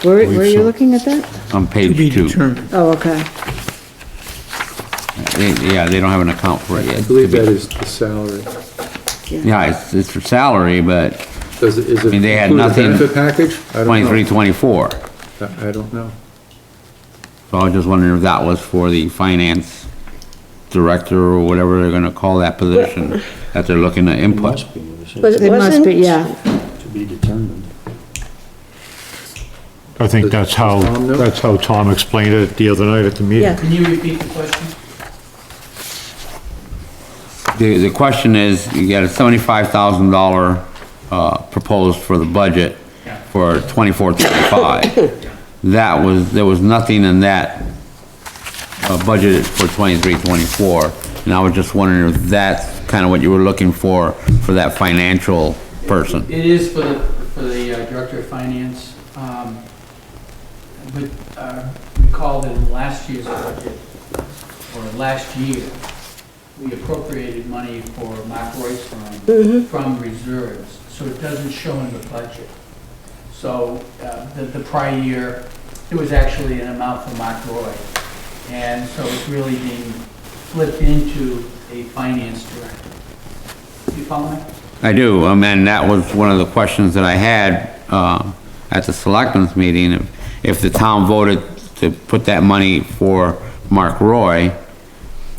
where are you looking at that? On To be page 2. determined. Oh, okay. Yeah, they don't have an account for it yet. I believe that is the salary. Yeah, it's for salary, but Is it I mean, they had include a nothing- benefit package? I don't know. 23, 24. I don't know. So I was just wondering if that was for the finance director or whatever they're gonna call that position that they're looking to It input. must be, Was It must be, wasn't- yeah. to be determined. I think that's Tom know? how Tom explained it the other night at the meeting. Yeah. Can you repeat the question? The question is, you got a $75,000, proposed for the budget for 24, 25. There was nothing in that, budgeted for 23, 24. And I was just wondering if that's kind of what you were looking for that financial person. It is for the Director of Finance. But recall that in last year's budget, or last year, we appropriated money for Mark Roy's firm from reserves, so it doesn't show in the budget. So the prior year, it was actually an amount for Mark Roy. And so it's really being flipped into a finance director. Do you follow me? I do, and that was one of the questions that I had, at the selectmen's meeting. If the town voted to put that money for Mark Roy,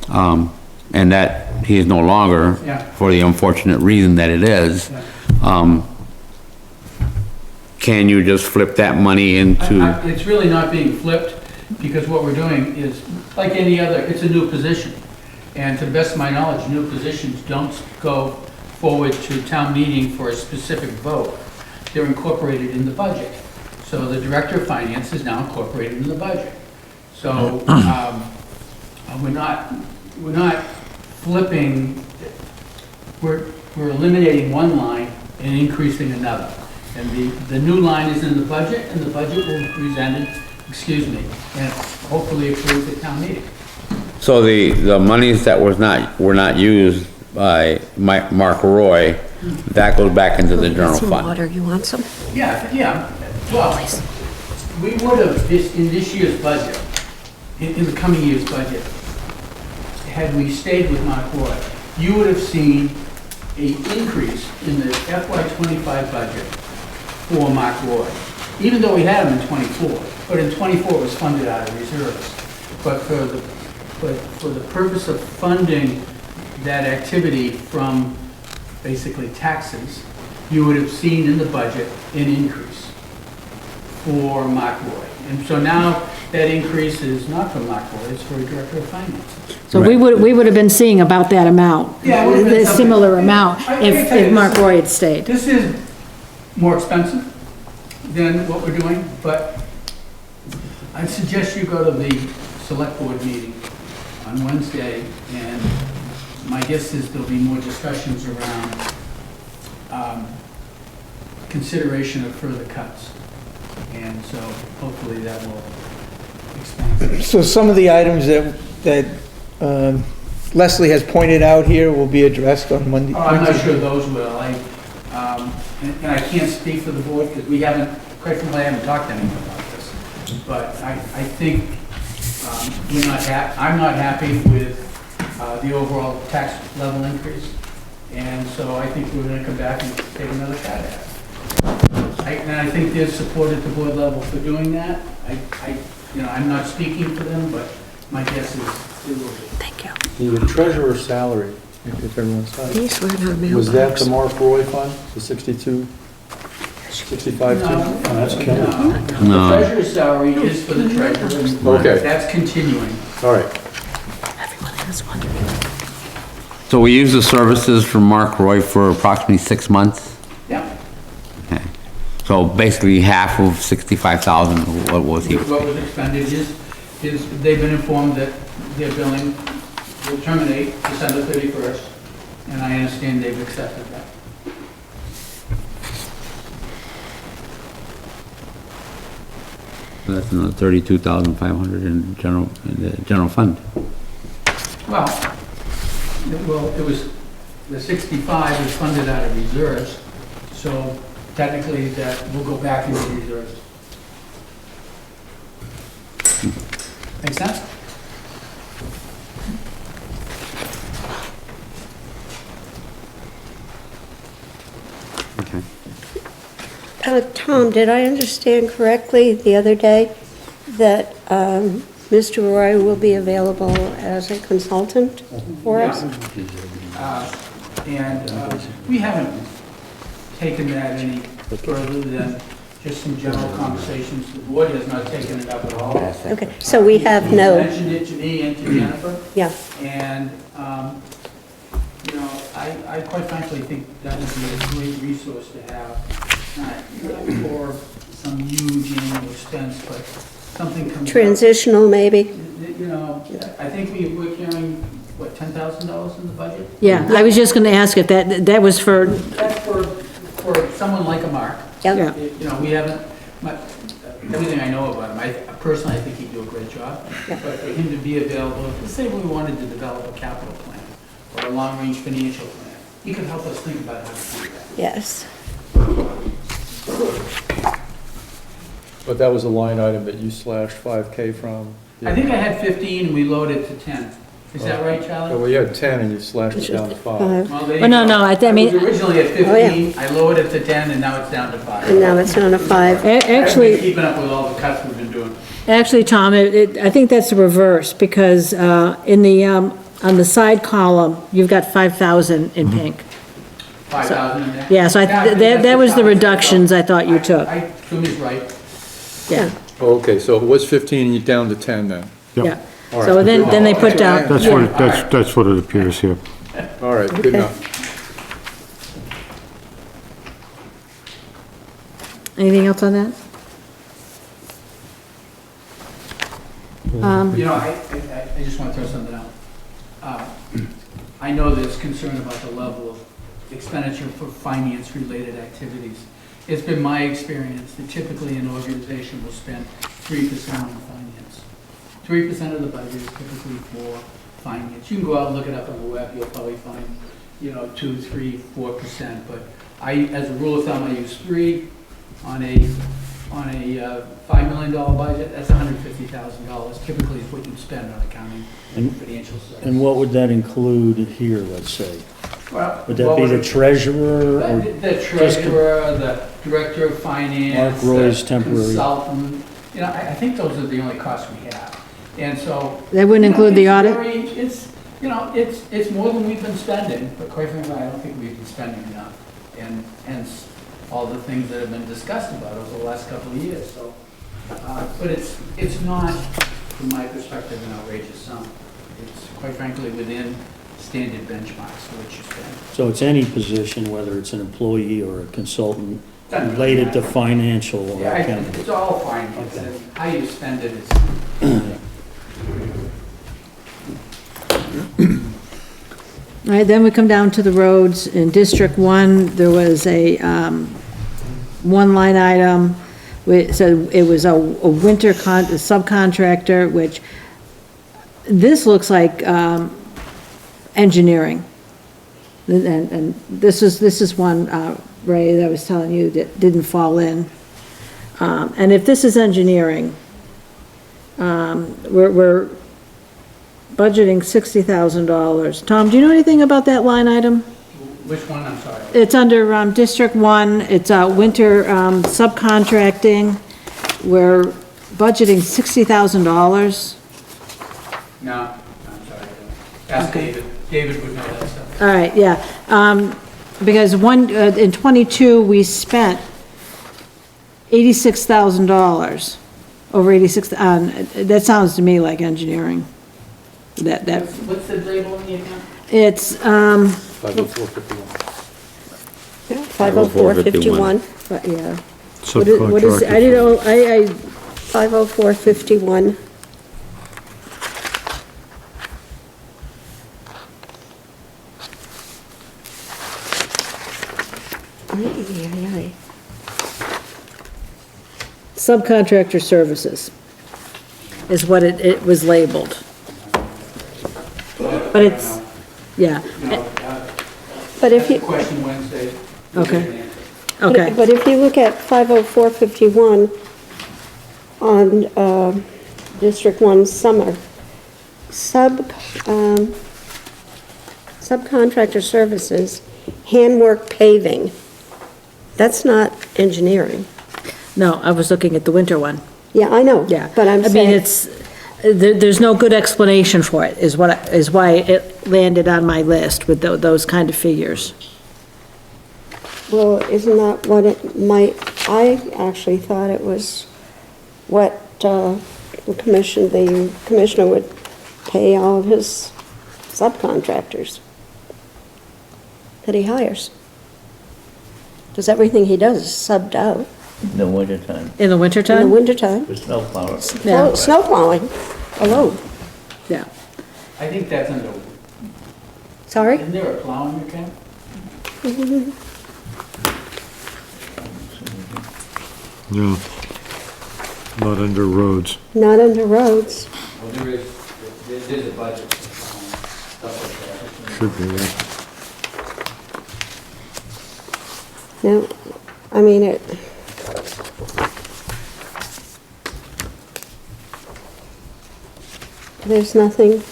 and that he is no longer, Yeah. for the unfortunate reason that it is, can you just flip that money into? It's really not being flipped, because what we're doing is, like any other, it's a new position. And to the best of my knowledge, new positions don't go forward to town meeting for a specific vote. They're incorporated in the budget. So the Director of Finance is now incorporated in the budget. So, we're not flipping, we're eliminating one line and increasing another. And the new line is in the budget, and the budget will be presented, and hopefully approved at town meeting. So the monies that were not used by Mark Roy, that goes back into the general Some fund? water, you want some? Yeah, well, we would have, in this year's budget, in the coming year's budget, had we stayed with Mark Roy, you would have seen an increase in the FY '25 budget for Mark Roy, even though we had him in '24, but in '24 it was funded out of reserves. But for the purpose of funding that activity from basically taxes, you would have seen in the budget an increase for Mark Roy. And so now that increase is not for Mark Roy, it's for a Director of Finance. So we would have been seeing about that amount. Yeah, it would have been The something. similar amount, I can tell you if Mark this- Roy had stayed. This is more expensive than what we're doing, but I suggest you go to the select board meeting on Wednesday, and my guess is there'll be more discussions around consideration of further cuts. And so hopefully that will expand. So some of the items that Leslie has pointed out here will be addressed on Monday. Oh, I'm not sure those will. And I can't speak for the board because we haven't, quite frankly, I haven't talked to anyone about this. But I think I'm not happy with the overall tax level increase. And so I think we're gonna come back and take another cut at it. And I think there's support at the board level for doing that. I'm not speaking for them, but my guess is it will be. Thank you. The treasurer's salary, if everyone's signed, These were in our mailbox. was that the Mark Roy fund, the 62, 65? No, that's Kelly. no. The treasurer's salary is for the treasurer. Okay. That's continuing. All right. Everyone has one. So we use the services from Mark Roy for approximately 6 months? Yeah. Okay. So basically half of 65,000, what was he? What was expended is they've been informed that their billing will terminate December 31st, and I understand they've accepted that. So that's another 32,500 in the general fund. Well, it was, the 65 is funded out of reserves, so technically that will go back into reserves. Make sense? Okay. Tom, did I understand correctly the other day that Mr. Roy will be available as a consultant for us? We haven't taken that any further than just some general conversations. The board has not taken it up at all. Okay, so we have He no, mentioned it to me and to Jennifer, yeah, and, I quite frankly think that would be a great resource to have, not for some huge annual expense, but something comes up. transitional maybe? I think we're carrying, what, $10,000 in the budget? Yeah, I was just gonna ask if that was for, That's for someone like a Mark. Yeah, We haven't, everything I know about him, I personally, I think he'd do a great job. Yeah. But for him to be available, let's say we wanted to develop a capital plan or a long-range financial plan. He could help us think about how to do that. Yes. But that was a line item that you slashed 5K from? I think I had 15 and we loaded to 10. Is that right, Oh, Charlie? well, you had 10 and you slashed it down to 5. Well, there you Well, no, go. no, I mean- was originally at Oh, yeah. 15, I lowered it to 10, and now it's down to 5. And now it's down to 5. I've been Actually, keeping up with all the cuts we've been doing. Tom, I think that's the reverse, because in the, on the side column, you've got 5,000 in pink. 5,000 in there? Yeah, so that was the reductions I thought you took. I assume he's right. Yeah, Oh, okay, so it was 15 and you're down to 10 then? yeah. All right. So then they put down, That's what, that's what it appears here. All right, good Okay. enough. anything else on that? You know, I just want to throw something out. I know there's concern about the level of expenditure for finance-related activities. It's been my experience that typically an organization will spend 3% on finance. 3% of the budget is typically for finance. You can go out and look it up on the web, you'll probably find, 2, 3, 4%. But as a rule of thumb, I use 3 on a $5 million budget. That's $150,000 typically is what you spend on accounting and financial services. And what would that include here, let's say? Well, Would that be the treasurer or The treasurer, the director of finance. Mark Roy's the temporary- Consultant, I think those are the only costs we have. And so. That wouldn't include the audit? It's more than we've been spending, but quite frankly, I don't think we've been spending enough. And hence, all the things that have been discussed about over the last couple of years, so. But it's not, from my perspective, an outrageous sum. It's quite frankly within standard benchmarks for what you spend. So it's any position, whether it's an employee or a consultant, Doesn't related to matter. financial or Yeah, accounting? it's all finance, and how you spend it is. All right, then we come down to the roads. In District 1, there was a, one line item, so it was a winter subcontractor, which, this looks like, engineering. And this is one, Ray, that I was telling you that didn't fall in. And if this is engineering, we're budgeting $60,000. Tom, do you know anything about that line item? Which one, I'm sorry? It's under District 1, it's winter subcontracting. We're budgeting $60,000. No, I'm sorry. Ask David. David would know that stuff. All right, yeah. Because in '22, we spent $86,000, over 86, that sounds to me like engineering. What's the label in the account? It's, 50451. 50451. but yeah. What is, I didn't know, 50451. subcontractor services is what it was labeled. But it's, yeah, But if you, Question Wednesday. Okay. okay. but if you look at 50451 on District 1 summer, subcontractor services, handwork paving, that's not engineering. No, I was looking at the winter one. Yeah, I know. Yeah. But I'm I mean, saying, it's, there's no good explanation for it, is why it landed on my list with those kind of figures. well, isn't that what it might, I actually thought it was what the commissioner would pay all of his subcontractors that he hires. Because everything he does is subbed out In the wintertime, In the in wintertime? the wintertime. for snow plowing. Yeah. Snow plowing alone. Yeah. I think that's under, Sorry? isn't there a plowing account? No, not under roads. Not under roads. Well, there is a budget, stuff like that. Should be, yeah. No, I mean, there's nothing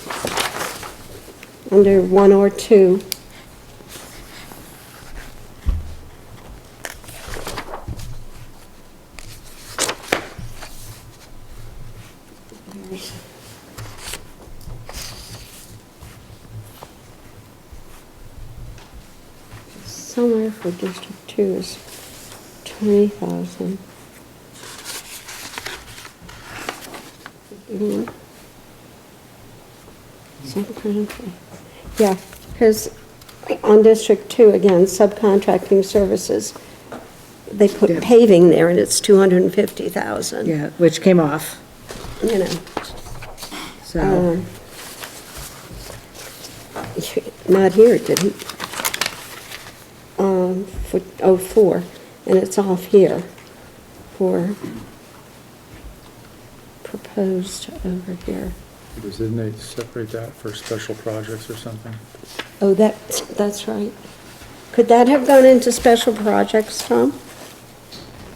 under 1 or 2. Somewhere for District 2 is 20,000. Yeah, because on District 2, again, subcontracting services, they put Yeah. paving there and it's 250,000, Yeah, which came off, you know. so, Not here, it didn't. For 04, and it's off here for proposed over here. Didn't they separate that for special projects or something? Oh, that's right. Could that have gone into special projects, Tom?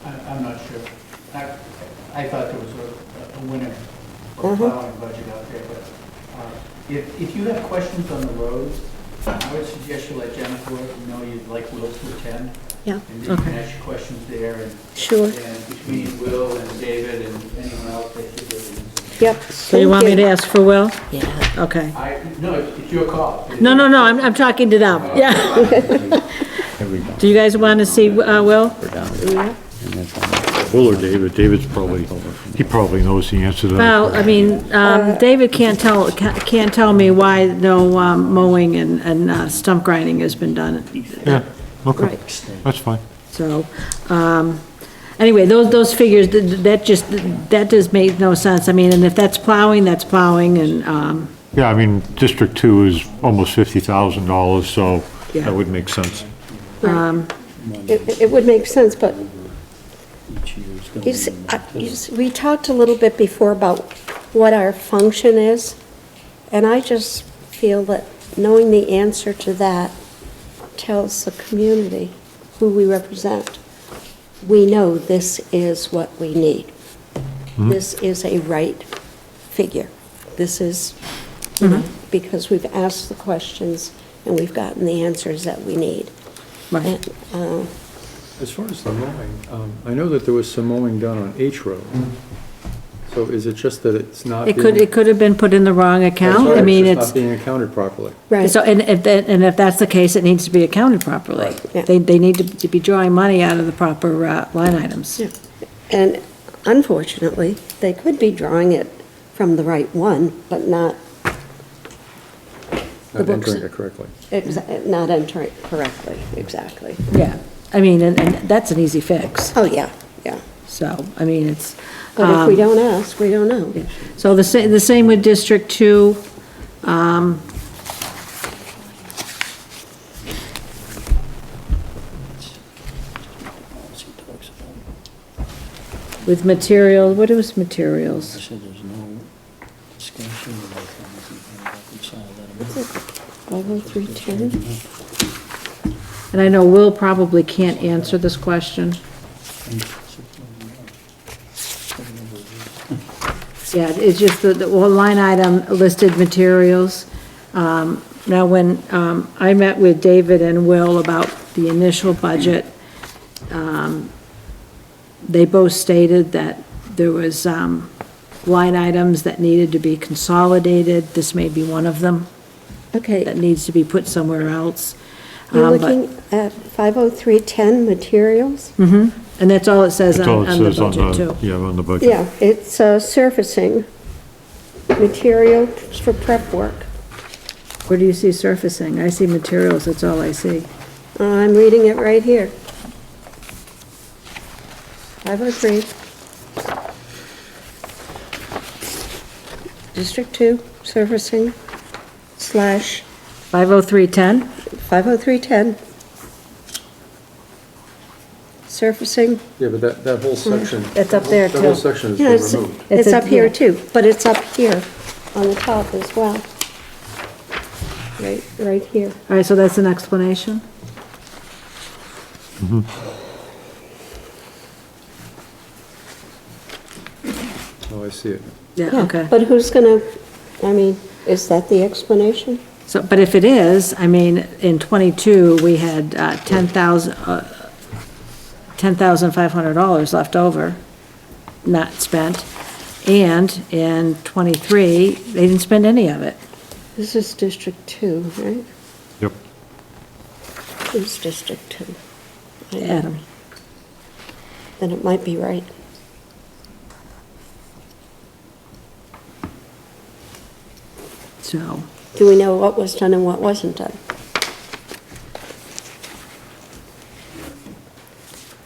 I'm not sure. I thought there was a winter Uh-huh. plowing budget out there, but if you have questions on the roads, I would suggest you let Jennifer know you'd like Will to attend. Yeah. And you can ask your questions there, and Sure. and between Will and David and anyone else, they should be able to. Yep. so you want me to ask for Will? Yeah. Okay. No, it's your call. No, I'm talking to them, yeah. Do you guys want to see Will? Yeah. Will or David? David's probably, he probably knows the answer to that. Well, I mean, David can't tell me why no mowing and stump grinding has been done. Yeah, okay, Right. that's fine. So, anyway, those figures, that just made no sense. I mean, and if that's plowing, and, Yeah, I mean, District 2 is almost $50,000, so Yeah. that would make sense. It would make sense, but Each year is gonna be- we talked a little bit before about what our function is, and I just feel that knowing the answer to that tells the community who we represent, we know this is what we need. This is a right figure. This is, you know, because we've asked the questions and we've gotten the answers that we need. right. And, As far as the mowing, I know that there was some mowing done on H Road. So is it just that it's not It being... could have been put in the wrong That's account. right, I mean, just it's, not being accounted properly. Right. so, and if that's the case, it needs to be accounted properly. Yeah. They need to be drawing money out of the proper line items. Yeah. And unfortunately, they could be drawing it from the right one, but not Not books. entering it correctly. not entering correctly, exactly. Yeah, I mean, and that's an easy fix. Oh, yeah, yeah. So, I mean, it's. But if we don't ask, we don't know. So the same with District 2. With material, what was I materials? said there's no discussion about that. 50310? And I know Will probably can't answer this question. Yeah, it's just the line item listed materials. Now, when I met with David and Will about the initial budget, they both stated that there was line items that needed to be consolidated. This may be one of them Okay, that needs to be put somewhere else. you're But- looking at 50310 materials? And that's all it says That's all on it the says on budget, the, too. yeah, on the budget. Yeah, it's surfacing, material for prep work. Where do you see surfacing? I see materials, that's all I see. I'm reading it right here. 503. District 2, surfacing, slash 50310? 50310. Surfacing, Yeah, but that whole section... It's up there, That whole too. section has yeah, been it's, removed. it's It's a- up here yeah. too, but it's up here on the top as well. right here. All right, so that's an explanation? Oh, I see it. Yeah, okay. But who's gonna, I mean, is that the explanation? So, but if it is, I mean, in '22, we had $10,500 left over, not spent, and in '23, they didn't spend any of it. This is District 2, right? Yep. Who's District 2? I don't know. Adam, Then it might be right. so, Do we know what was done and what wasn't done?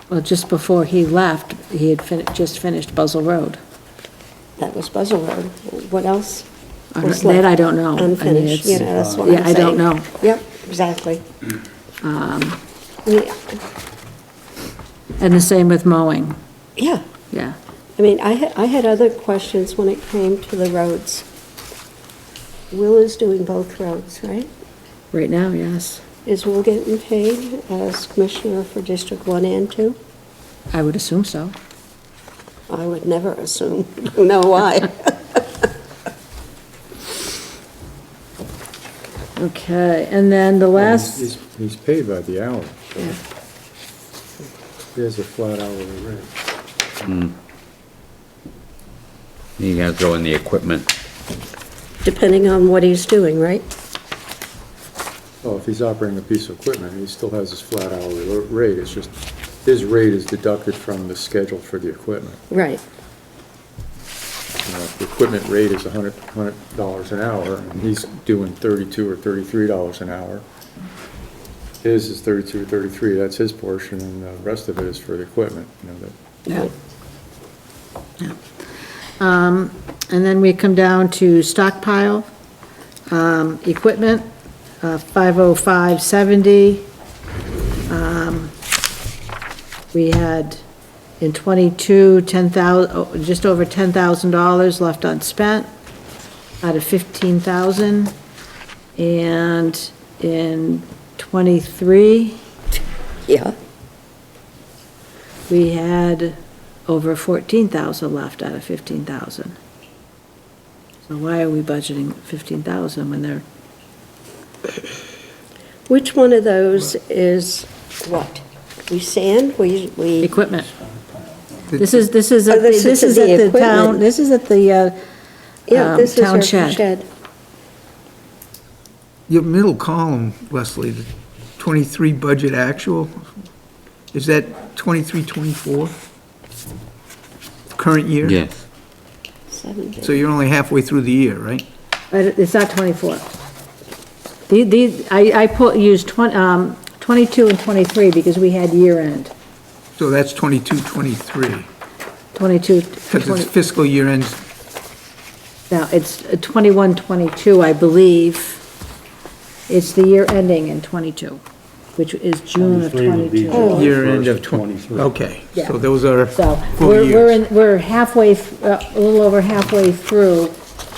well, just before he left, he had just finished Buzzell Road. That was Buzzell Road. What else? was That I left don't know. I mean, Unfinished, it's- you know, that's what I'm Yeah, saying. I don't know. Yep, exactly. Yeah, And the same with mowing, yeah. yeah. I mean, I had other questions when it came to the roads. Will is doing both roads, right? Right now, yes. Is Will getting paid as commissioner for District 1 and 2? I would assume so. I would never assume. Don't know why. Okay, and then the last, He's paid by the hour. He has a flat hourly rate. You gotta throw in the equipment. Depending on what he's doing, right? Well, if he's operating a piece of equipment, he still has his flat hourly rate. It's just, his rate is deducted from the schedule for the equipment. Right. You know, if the equipment rate is $100 an hour, and he's doing $32 or $33 an hour, his is 32 or 33, that's his portion, and the rest of it is for the equipment, you know, that. yeah. And then we come down to stockpile, equipment, 50570. We had in '22, just over $10,000 left unspent out of 15,000. And in '23, Yeah. we had over 14,000 left out of 15,000. So why are we budgeting 15,000 when they're, Which one of those is what? We sand, we, equipment? This The- is Oh, at this is the the town, equipment. this is at the, yeah, this is town our shed. shed. Your middle column, Leslie, the 23 budget actual, is that 23, 24? Current year? Yes. 70. So you're only halfway through the year, right? It's not 24. I used 22 and 23 because we had year end. So that's 22, 23, 22, because it's fiscal year ends. now, it's 21, 22, I believe. It's the year ending in 22, which is June of 23 would be 22. July Year end 1st of 23. Okay, Yeah. so those are So, full we're years. halfway, a little over halfway through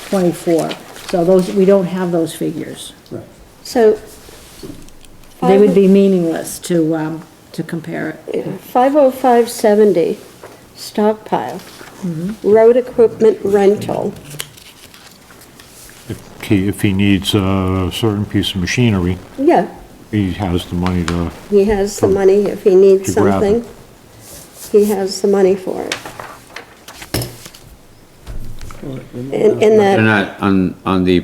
24. So those, we don't have those figures. So. They would be meaningless to compare it. 50570, stockpile, road equipment rental. If he needs a certain piece of machinery, Yeah, he has the money to, he has the money if he needs To grab it. something. He has the money for it. In They're that, not, on the,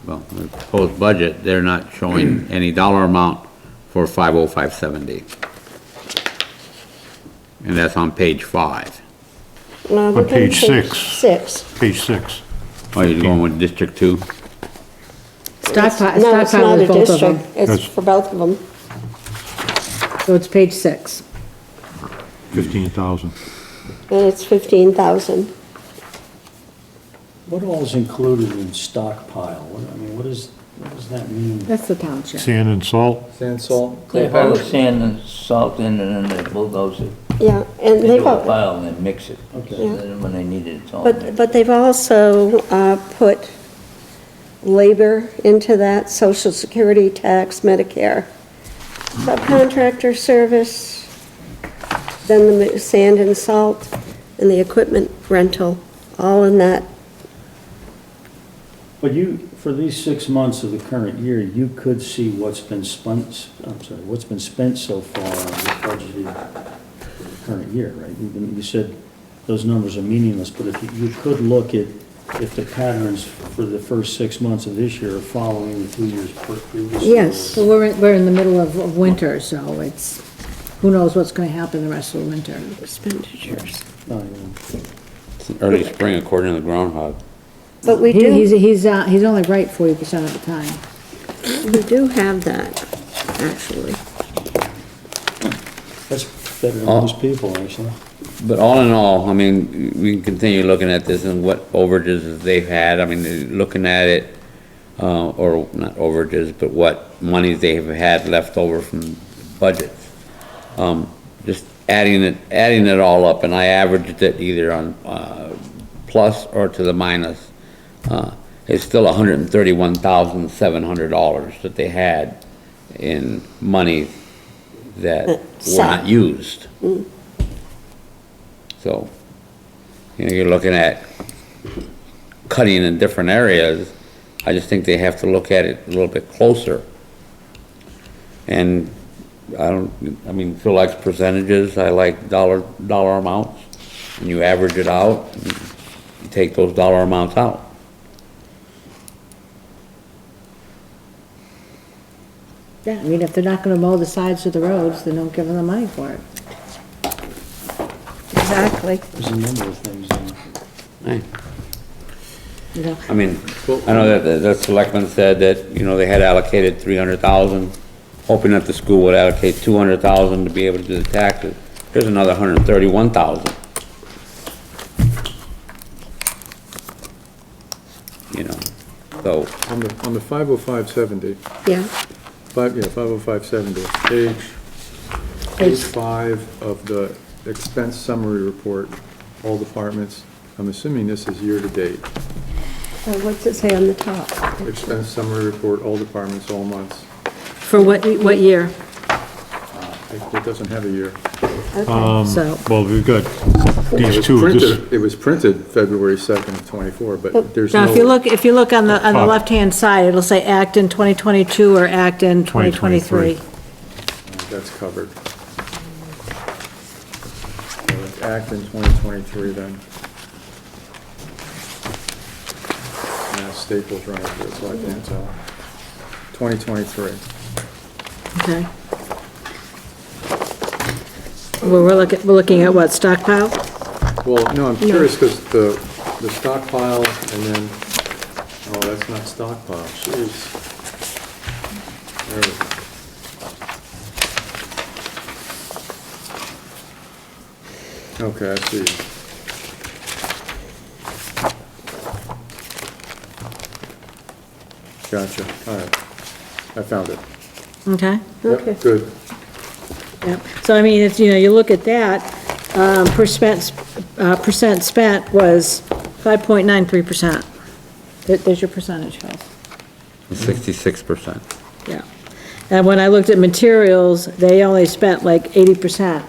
well, the proposed budget, they're not showing any dollar amount for 50570. And that's on page 5. we're On gonna page take 6. 6. page 6. Oh, you're going with District 2? Stockpile, No, it's stockpile not a is both of them. district, it's That's- for both of them. So it's page 6. 15,000. And it's 15,000. What all is included in stockpile? I mean, what does that mean? That's the township. Sand and salt, Sand, salt, They haul the sand and salt in and then they bulldoze it Yeah, and into they've, a al- pile and then mix it. Okay. And then when they need it, it's all mixed. but they've also put labor into that, social security, tax, Medicare, subcontractor service, then the sand and salt, and the equipment rental, all in that. But you, for these 6 months of the current year, you could see what's been spent, what's been spent so far on the budgeted for the current year, right? You said those numbers are meaningless, but if you could look at if the patterns for the first 6 months of this year are following the 2 years previous. Yes. So we're in the middle of winter, so it's, who knows what's gonna happen the rest of the winter. Expenditures. Oh, yeah. It's an early spring according to the groundhog. But we He's only right 40% of the time. we do have that, actually. That's better than Oh. most people, actually. But all in all, I mean, we can continue looking at this and what overages they've had. I mean, looking at it, or not overages, but what monies they have had left over from budgets. Just adding it all up, and I averaged it either on, plus or to the minus. It's still $131,700 that they had in money that were not used. So, you're looking at cutting in different areas. I just think they have to look at it a little bit closer. And Phil likes percentages, I like dollar amounts, and you average it out, and you take those dollar amounts out. Yeah, I mean, if they're not gonna mow the sides of the roads, then don't give them the money for it. Exactly. There's a number of things there. Right. You know, I mean, I know that the selectmen said that, they had allocated 300,000, hoping that the school would allocate 200,000 to be able to do the taxes. There's another 131,000. So, On the 50570, Yeah, 50570, page 5 of the expense summary report, all departments, I'm assuming this is year-to-date. what's it say on the top? Expense summary report, all departments, all months. for what year? It doesn't have a year. So, Well, we've got It these was two, printed- It was printed February 2nd of '24, but there's no... now, if you look on the left-hand side, it'll say act in 2022 or act in 2023. That's covered. So let's act in 2023 then. Now Staples running through it, so I can't tell. 2023. Okay. Well, we're looking at what, stockpile? Well, no, I'm curious because the stockpile and then, oh, that's not stockpile, jeez. There we go. Okay, I see. Gotcha, all right. I found it. Okay. Okay. Yep, good. Yep. So, I mean, if, you look at that, percent spent was 5.93%. There's your percentage, Phil. 66%. Yeah. And when I looked at materials, they only spent like 80%.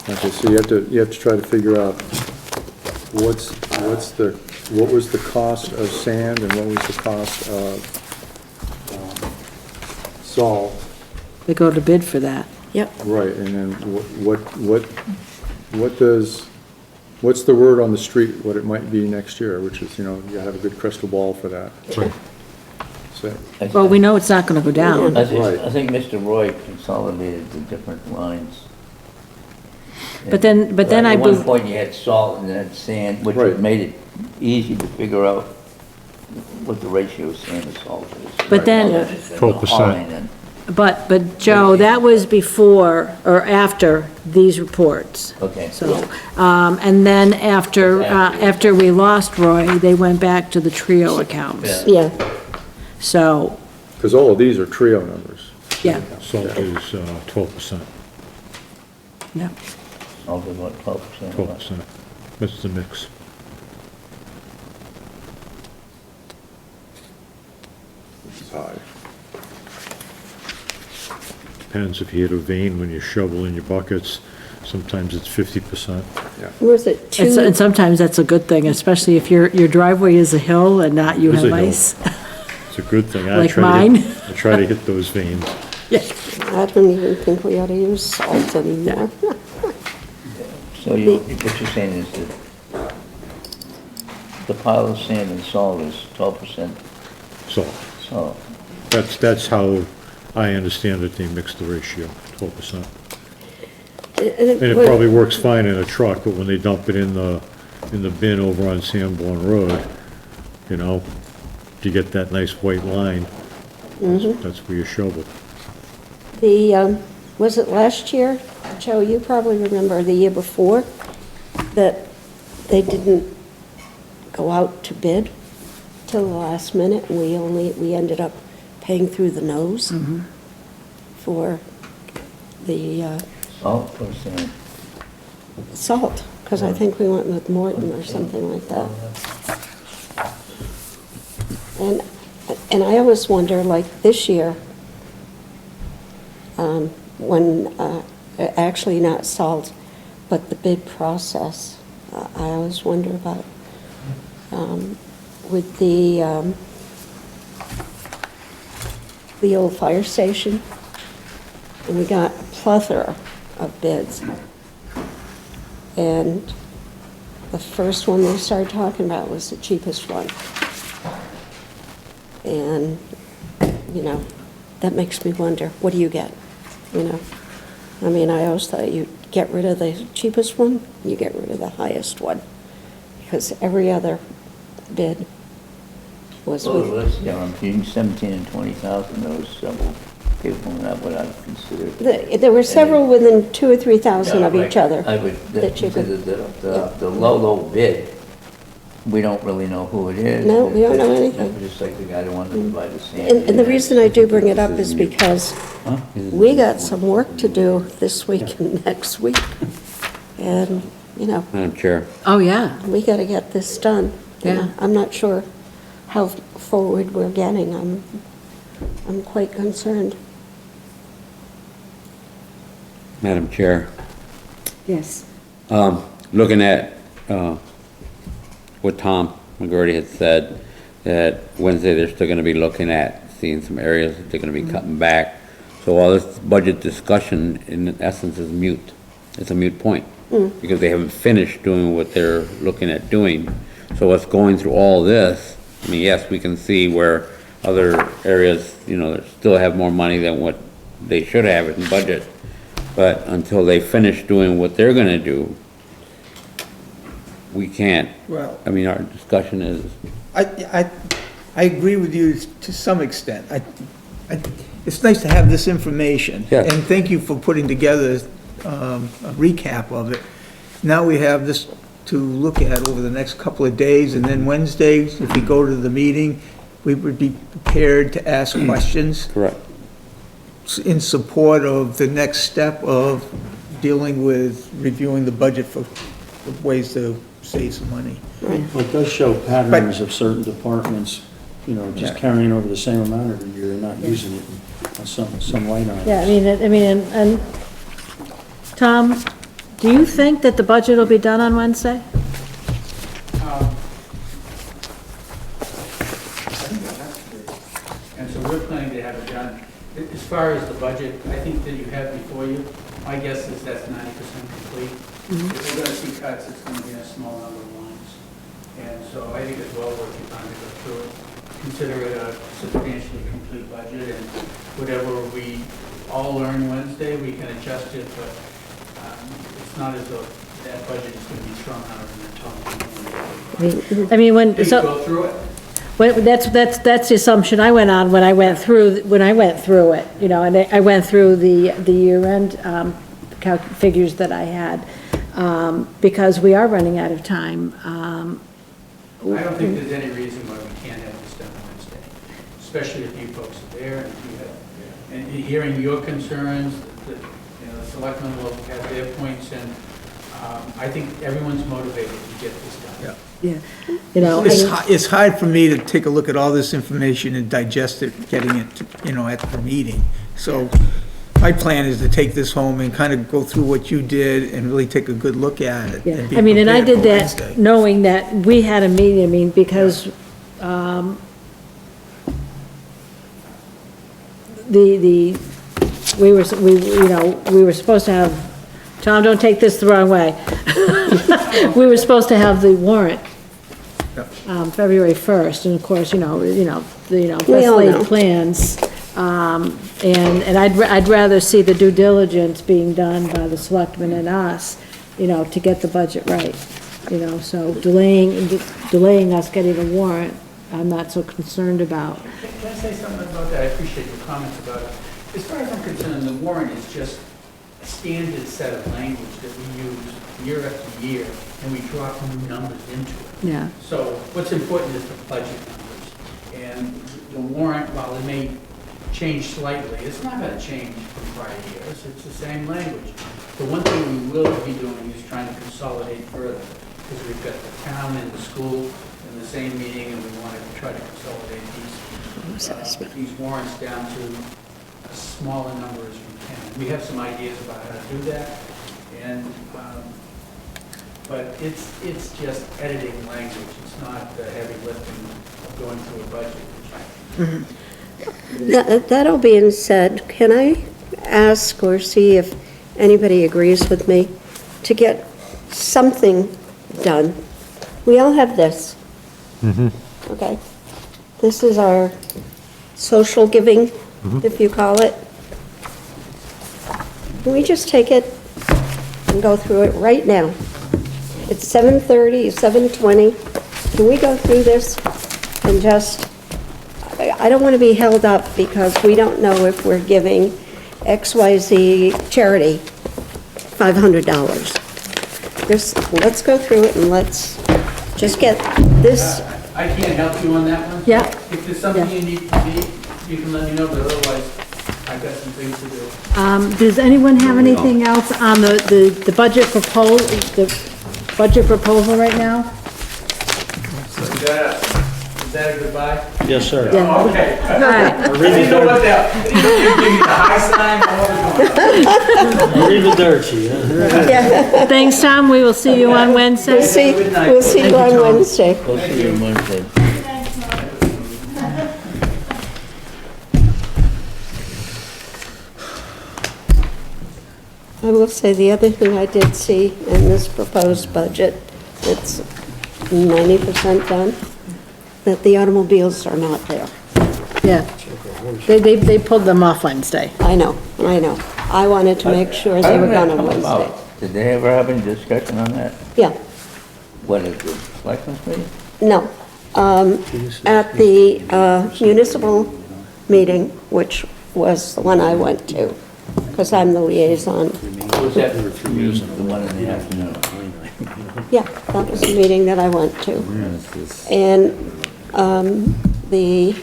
Okay, so you have to try to figure out what was the cost of sand and what was the cost of salt. They go to bid for that. Yep. Right, and then what's the word on the street, what it might be next year, which is, you have a good crystal ball for that. Right. So, Well, we know it's not gonna go down. I think, Right. I think Mr. Roy consolidated the different lines. But then I At one believe, point you had salt and then sand, which Right. made it easy to figure out what the ratio of sand and salt is. But then- Other than 12%. hauling and- but Joe, that was before or after these reports. Okay. So, and then after we lost Roy, they went back to the trio accounts. Yeah, So, because all of these are trio numbers. yeah, Salt is 12%. Yeah. Salt is what, 12%? 12%. That's the mix. Which is high. Depends if you hit a vein when you're shoveling your buckets, sometimes it's 50%. Was it And two, sometimes that's a good thing, especially if your driveway is a hill and not you It is have a hill. ice. It's a good thing. Like mine. I try to hit those veins. Yeah. I don't even think we ought to use salt anymore. So you, what you're saying is that the pile of sand and salt is 12% So salt. that's how I understand that they mix the ratio, 12%. And it probably works fine in a truck, but when they dump it in the bin over on Sanborn Road, you know, you get that nice white line. That's where you shovel. Was it last year? Joe, you probably remember the year before, that they didn't go out to bid till the last minute, and we ended up paying through the nose for the Salt or sand? salt, because I think we went with Morton or something like that. And I always wonder, like this year, when, actually not salt, but the bid process, I always wonder about, with the old fire station, and we got a plethora of bids. And the first one they started talking about was the cheapest one. And, you know, that makes me wonder, what do you get? You know, I mean, I always thought you get rid of the cheapest one, you get rid of the highest one, because every other bid was Well, with, that's, yeah, between 17 and 20,000, there was several people, and that would I consider. there were several within 2,000 or 3,000 of each other. I would that you could- consider the low bid, we don't really know who it is. No, we don't know anything. Just like the guy that wanted to buy the sand. And the reason I do bring it up is because Huh? we got some work to do this week and next week. And, you know, Madam Chair, Oh, yeah. we gotta get this done. You know, Yeah. I'm not sure how forward we're getting. I'm quite concerned. Madam Chair, Yes. looking at, what Tom McGurty had said, that Wednesday they're still gonna be looking at, seeing some areas that they're gonna be cutting back. So all this budget discussion, in essence, is mute. It's a mute point. Because they haven't finished doing what they're looking at doing. So what's going through all this, I mean, yes, we can see where other areas, you know, that still have more money than what they should have in budget. But until they finish doing what they're gonna do, we can't. Well, I mean, our discussion is, I agree with you to some extent. It's nice to have this information. Yeah. And thank you for putting together a recap of it. Now we have this to look at over the next couple of days, and then Wednesdays, if we go to the meeting, we would be prepared to ask questions correct. in support of the next step of dealing with reviewing the budget for ways to save some money. Well, it does show patterns of certain departments, you know, just Yeah. carrying over the same amount every year and not using it on some line items. Yeah, and Tom, do you think that the budget will be done on Wednesday? And so we're planning to have it done. As far as the budget, I think that you have before you, my guess is that's 90% complete. If we're gonna see cuts, it's gonna be a small number of lines. And so I think it's well worth your time to go through it. Consider it a substantially complete budget, and whatever we all learn Wednesday, we can adjust it, but it's not as though that budget is gonna be thrown out in the top. I mean, Maybe go through it. That's the assumption I went on when I went through it, you know, and I went through the year-end figures that I had, because we are running out of time. I don't think there's any reason why we can't have this done Wednesday, especially if you folks are there and you have, and hearing your concerns, the selectmen will have their points, and I think everyone's motivated to get this done. Yeah, you know, It's hard for me to take a look at all this information and digest it, getting it, at the meeting. So my plan is to take this home and kind of go through what you did and really take a good look at it. yeah. be I mean, and I did prepared for that Wednesday. knowing that we had a meeting, I mean, because, we were supposed to have, Tom, don't take this the wrong way. We were supposed to have the warrant, February 1st, and of course, the best all laid know. plans. And I'd rather see the due diligence being done by the selectmen and us, to get the budget right. So delaying us getting a warrant, I'm not so concerned about. Can I say something about that? I appreciate your comments about it. As far as I'm concerned, the warrant is just a standard set of language that we use year after year, and we drop new numbers into it. Yeah. So what's important is the budget numbers. And the warrant, while it may change slightly, it's not going to change from prior years. It's the same language. The one thing we will be doing is trying to consolidate further, because we've got the town and the school in the same meeting, and we want to try to consolidate these warrants down to as small a number as we can. We have some ideas about how to do that, and but it's just editing language. It's not the heavy lifting of going through a budget. That all being said, can I ask or see if anybody agrees with me to get something done? We all have this. Okay? This is our social giving, if you call it. Can we just take it and go through it right now? It's 7:30, 7:20. Can we go through this and just, I don't want to be held up because we don't know if we're giving XYZ charity $500. Let's go through it and let's just get this. I can't help you on that one. Yeah. If there's something you need from me, you can let me know, but otherwise, I've got some things to do. Does anyone have anything else on the budget proposal right now? Is that a goodbye? Yes, sir. Yeah. Okay. All right. I didn't know what that, I didn't know you were giving me the high sign, or what was going on. Leave it dirty, huh? Yeah, Thanks, Tom. We will see you on Wednesday. we'll see you on Wednesday. We'll see you Wednesday. I will say the other thing I did see in this proposed budget, it's 90% done, that the automobiles are not there. Yeah. They pulled them off Wednesday. I know. I wanted to make sure they were gone on Wednesday. Did they ever have any discussion on that? Yeah, What is the selectmen's meeting? no. At the municipal meeting, which was the one I went to, because I'm the liaison. Was that the one in the afternoon? Yeah, that was the meeting that I went to. And the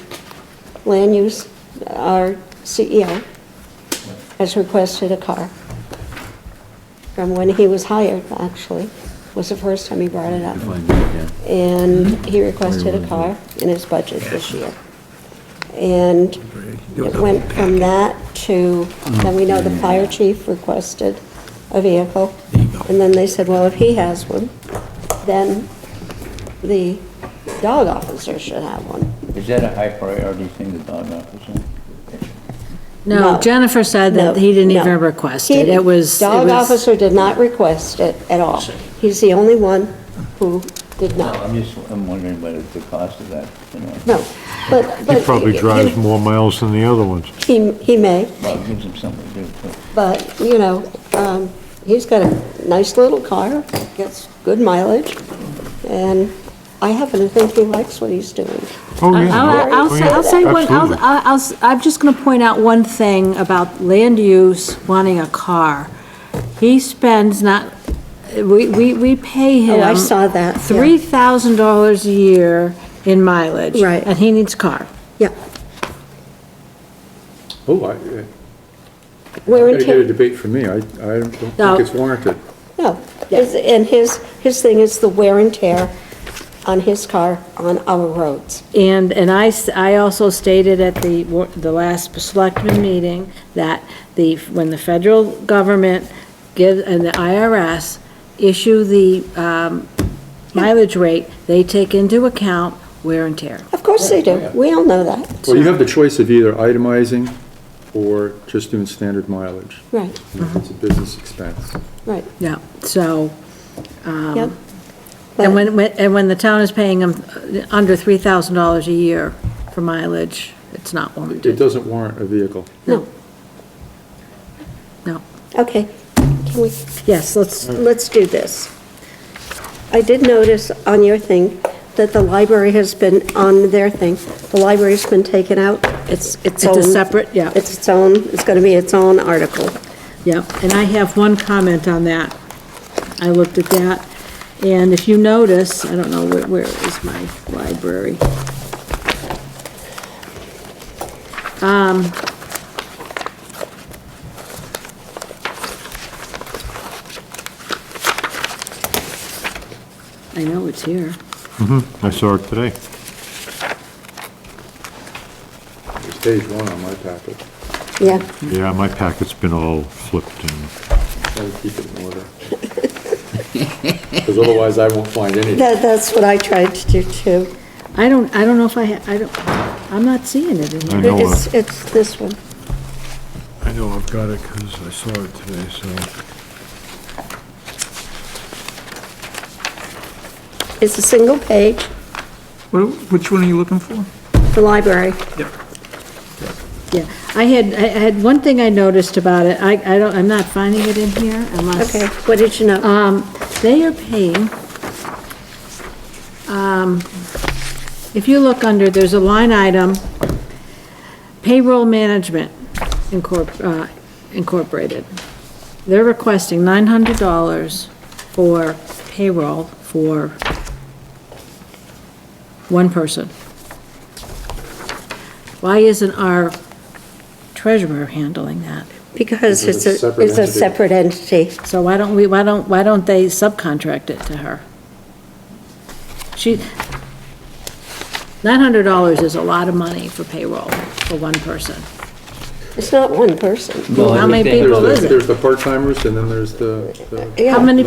land use, our CEO has requested a car. From when he was hired, actually, was the first time he brought it up. And he requested a car in his budget this year. And it went from that to, then we know the fire chief requested a vehicle. And then they said, well, if he has one, then the dog officer should have one. Is that a high priority thing, the dog officer? No, No. Jennifer said No, that he didn't even no. request it. It was. Dog officer did not request it at all. He's the only one who did No, not. I'm wondering what is the cost of that, No, but. He probably drives more miles than the other ones. He may, Well, it gives him something to do, too. but, he's got a nice little car, gets good mileage, and I happen to think he likes what he's doing. Oh, yeah. I'll say one, Absolutely. I'm just gonna point out one thing about land use wanting a car. He spends we pay him. Oh, I saw that, yeah. $3,000 a year in mileage. Right. And he needs a car. Yeah, Oh, Wear and Gotta get a tear, debate from me. I don't No. think it's warranted. no. And his thing is the wear and tear on his car on our roads. And I also stated at the last selectmen meeting that when the federal government gives, and the IRS issue the mileage rate, they take into account wear and tear. Of course they do. We all know that. Well, you have the choice of either itemizing or just doing standard mileage. Right, If it's a business expense. right, Yeah, so, yep. and But- when the town is paying them under $3,000 a year for mileage, it's not It warranted. doesn't warrant a vehicle. No, No. okay. Can we, Yes, let's do this. I did notice on your thing that the library has been, on their thing, the library's been taken out. It's a own. separate, yeah. It's gonna be its own article. yeah, and I have one comment on that. I looked at that, and if you notice, I don't know, where is my library? I know it's here. I saw it today. It's page one on my packet. Yeah, Yeah, my packet's been all flipped and, Try to keep it in order. Because otherwise I won't find anything. that's what I tried to do too. I don't know if I'm not seeing it in I here. know. It's this one. I know I've got it because I saw it today, so. It's a single page, Which one are you looking for? the library. Yeah, I had one thing I noticed about it, I'm not finding it in here unless. Okay, what did you know? They are paying, if you look under, there's a line item, payroll management incorporated. They're requesting $900 for payroll for one person. Why isn't our treasurer handling that? Because It's it's a separate a entity. separate entity. So why don't they subcontract it to her? $900 is a lot of money for payroll for one person. It's not one person. Well, how many people is it? There's the part-timers and then there's the, How Yeah, many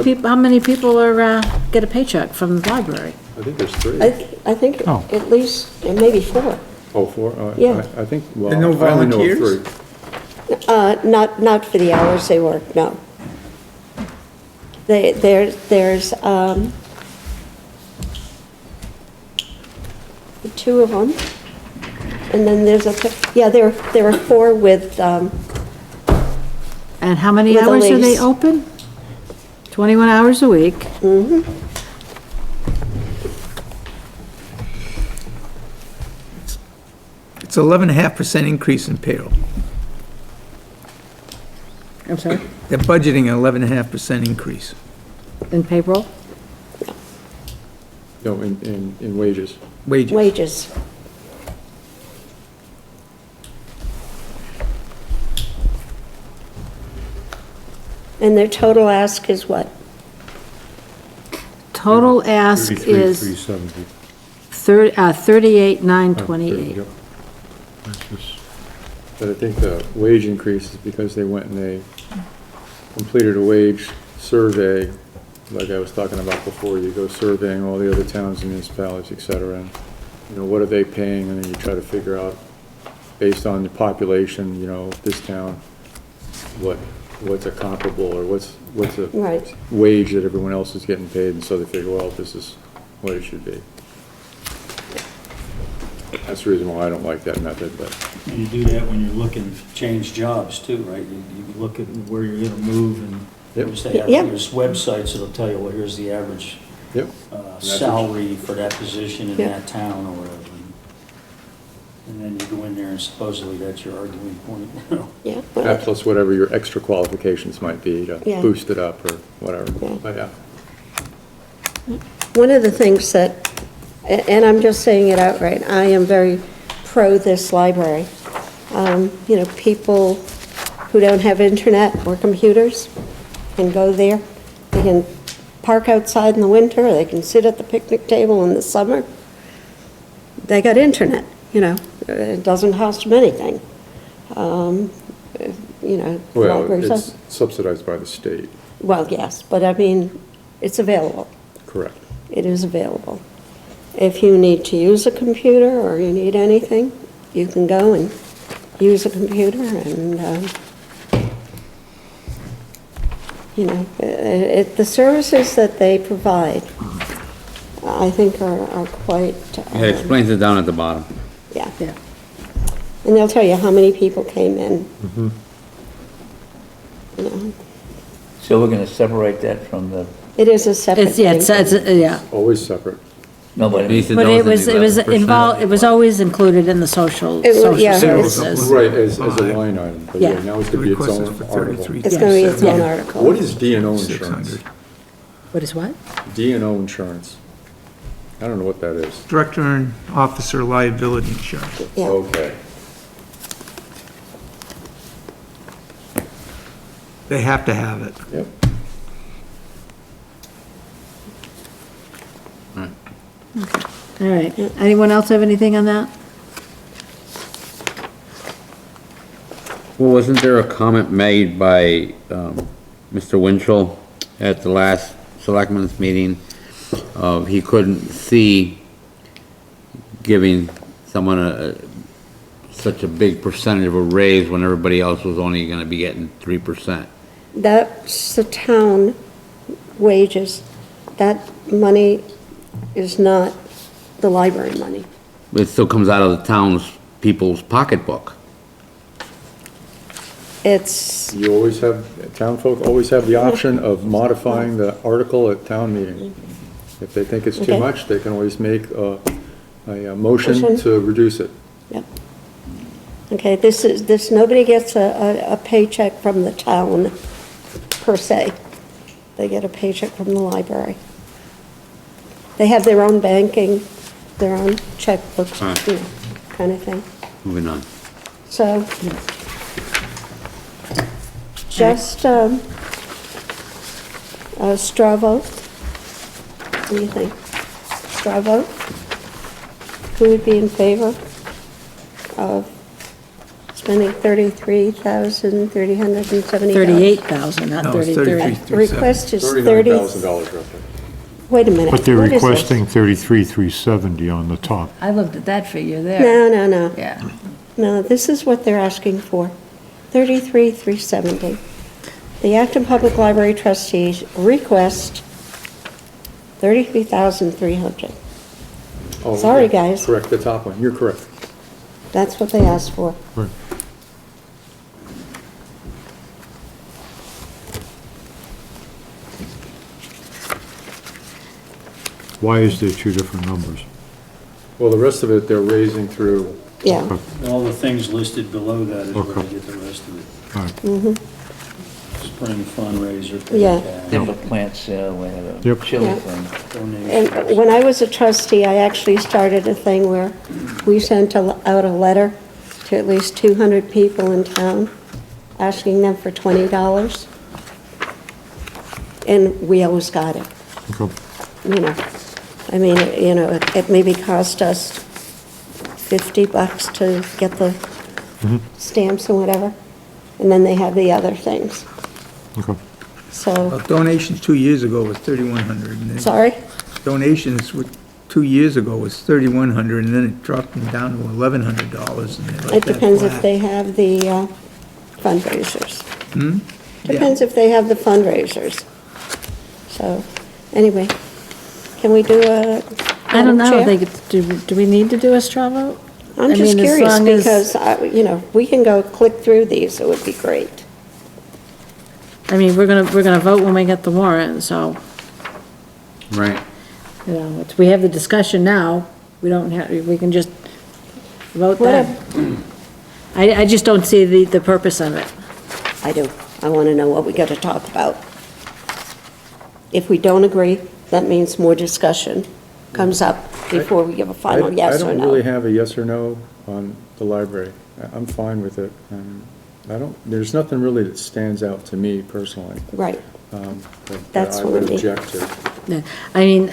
people are, get a paycheck from the library? I think there's three. I think Oh. at least, maybe four. Oh, four? Yeah. I think, well, And no I only know of volunteers? three. Not for the hours they work, no. There's, two of them. And then there's there are four with, And how many With a hours are they lease. open? 21 hours a week. It's 11.5% increase in payroll. I'm sorry, They're budgeting an 11.5% increase. in payroll? No, in wages. Wages. wages. And their total ask is what? Total ask is 33,370. 38,928. Yep. That's just- But I think the wage increase is because they went and they completed a wage survey, like I was talking about before. You go surveying all the other towns and municipalities, et cetera, and, what are they paying? And then you try to figure out, based on the population, this town, what's a comparable, or what's a Right. wage that everyone else is getting paid, and so they figure, well, this is what it should be. That's the reason why I don't like that method, but. And you do that when you're looking to change jobs too, right? You look at where you're gonna move and Yep. there's websites that'll tell you, well, here's the average Yep. salary for that position in Yeah. that town or whatever. And then you go in there and supposedly that's your arguing point, Yeah. That plus whatever your extra qualifications might be to Yeah. boost it up or whatever. Yeah. But yeah, One of the things that, and I'm just saying it outright, I am very pro this library. People who don't have internet or computers can go there. They can park outside in the winter, or they can sit at the picnic table in the summer. They got internet, you know, it doesn't cost them anything. You know, Well, libraries it's are- subsidized by the state, well, yes, but I mean, it's available. correct. It is available. If you need to use a computer or you need anything, you can go and use a computer and, you know, the services that they provide, I think are quite. Yeah, it explains it down at the bottom. Yeah. Yeah. And they'll tell you how many people came in. You know, So we're gonna separate that from the, it is a separate It's, yeah, thing. yeah. Always separate. nobody. He said But it those was, are it was 11%. involved, it was always included in the social It was- yeah, it's- services. Right, as a line item, but yeah, Yeah. now it's gonna be its own article. It's going to be its own Yeah. article. What is D&O insurance? 600. What is what? D&O insurance. I don't know what that is. Director and officer liability insurance. Yeah. Okay. They have to have it. Yep. All right. Anyone else have anything on that? Well, wasn't there a comment made by, Mr. Winchell at the last selectmen's meeting? He couldn't see giving someone such a big percentage of a raise when everybody else was only gonna be getting 3%. That's the town wages. That money is not the library money. It still comes out of the town's people's pocketbook. It's, You always have, town folk always have the option of modifying the article at town meeting. If they think it's too Okay. much, they can always make a motion Motion. to reduce it. yep. Okay, this, nobody gets a paycheck from the town, per se. They get a paycheck from the library. They have their own banking, their own checkbooks, you know, kind of thing. Moving on. So, just a straw vote. What do you think? Straw vote? Who would be in favor of spending $33,370? 38,000, not No, it's 33. The request is $39,000 roughly. Wait a minute. But they're what is this? requesting 33,370 on the top. I looked at that figure there. No. Yeah. No, this is what they're asking for, 33,370. The Acton Public Library trustees request 33,300. Oh, Sorry, okay. guys. Correct, the top one, you're correct. That's what they asked for. Right. Why is there two different numbers? Well, the rest of it, they're raising through, Yeah, All the things listed below that is where Okay. they get the rest of it. All right. Spring fundraiser. Yeah. Timber plant sale, we had a Yep. chili Yeah. thing. and Donations. when I was a trustee, I actually started a thing where we sent out a letter to at least 200 people in town, asking them for $20. And we always got it. Okay. You know, I mean, you know, it maybe cost us $50 to get the stamps and whatever, and then they have the other things. Okay. So, Well, donations 2 years ago was 3,100. and then sorry? Donations 2 years ago was 3,100, and then it dropped them down to $1,100. and they It left that depends if flat. they have the fundraisers. Yeah. Depends if they have the fundraisers. So, anyway, can we do a? I don't know, Madam Chair? do we need to do a straw vote? I'm I just mean, as curious long as- because, you know, we can go click through these, it would be great. I mean, we're gonna vote when we get the warrant, so, Right. you know, we have the discussion now, we don't have, we can just vote then. I just don't see the purpose of it. I do. I want to know what we got to talk about. If we don't agree, that means more discussion comes up before we give a final yes or I don't really no. have a yes or no on the library. I'm fine with it. there's nothing really that stands out to me personally. Right. That That's I what would I mean. object to. Yeah, I mean,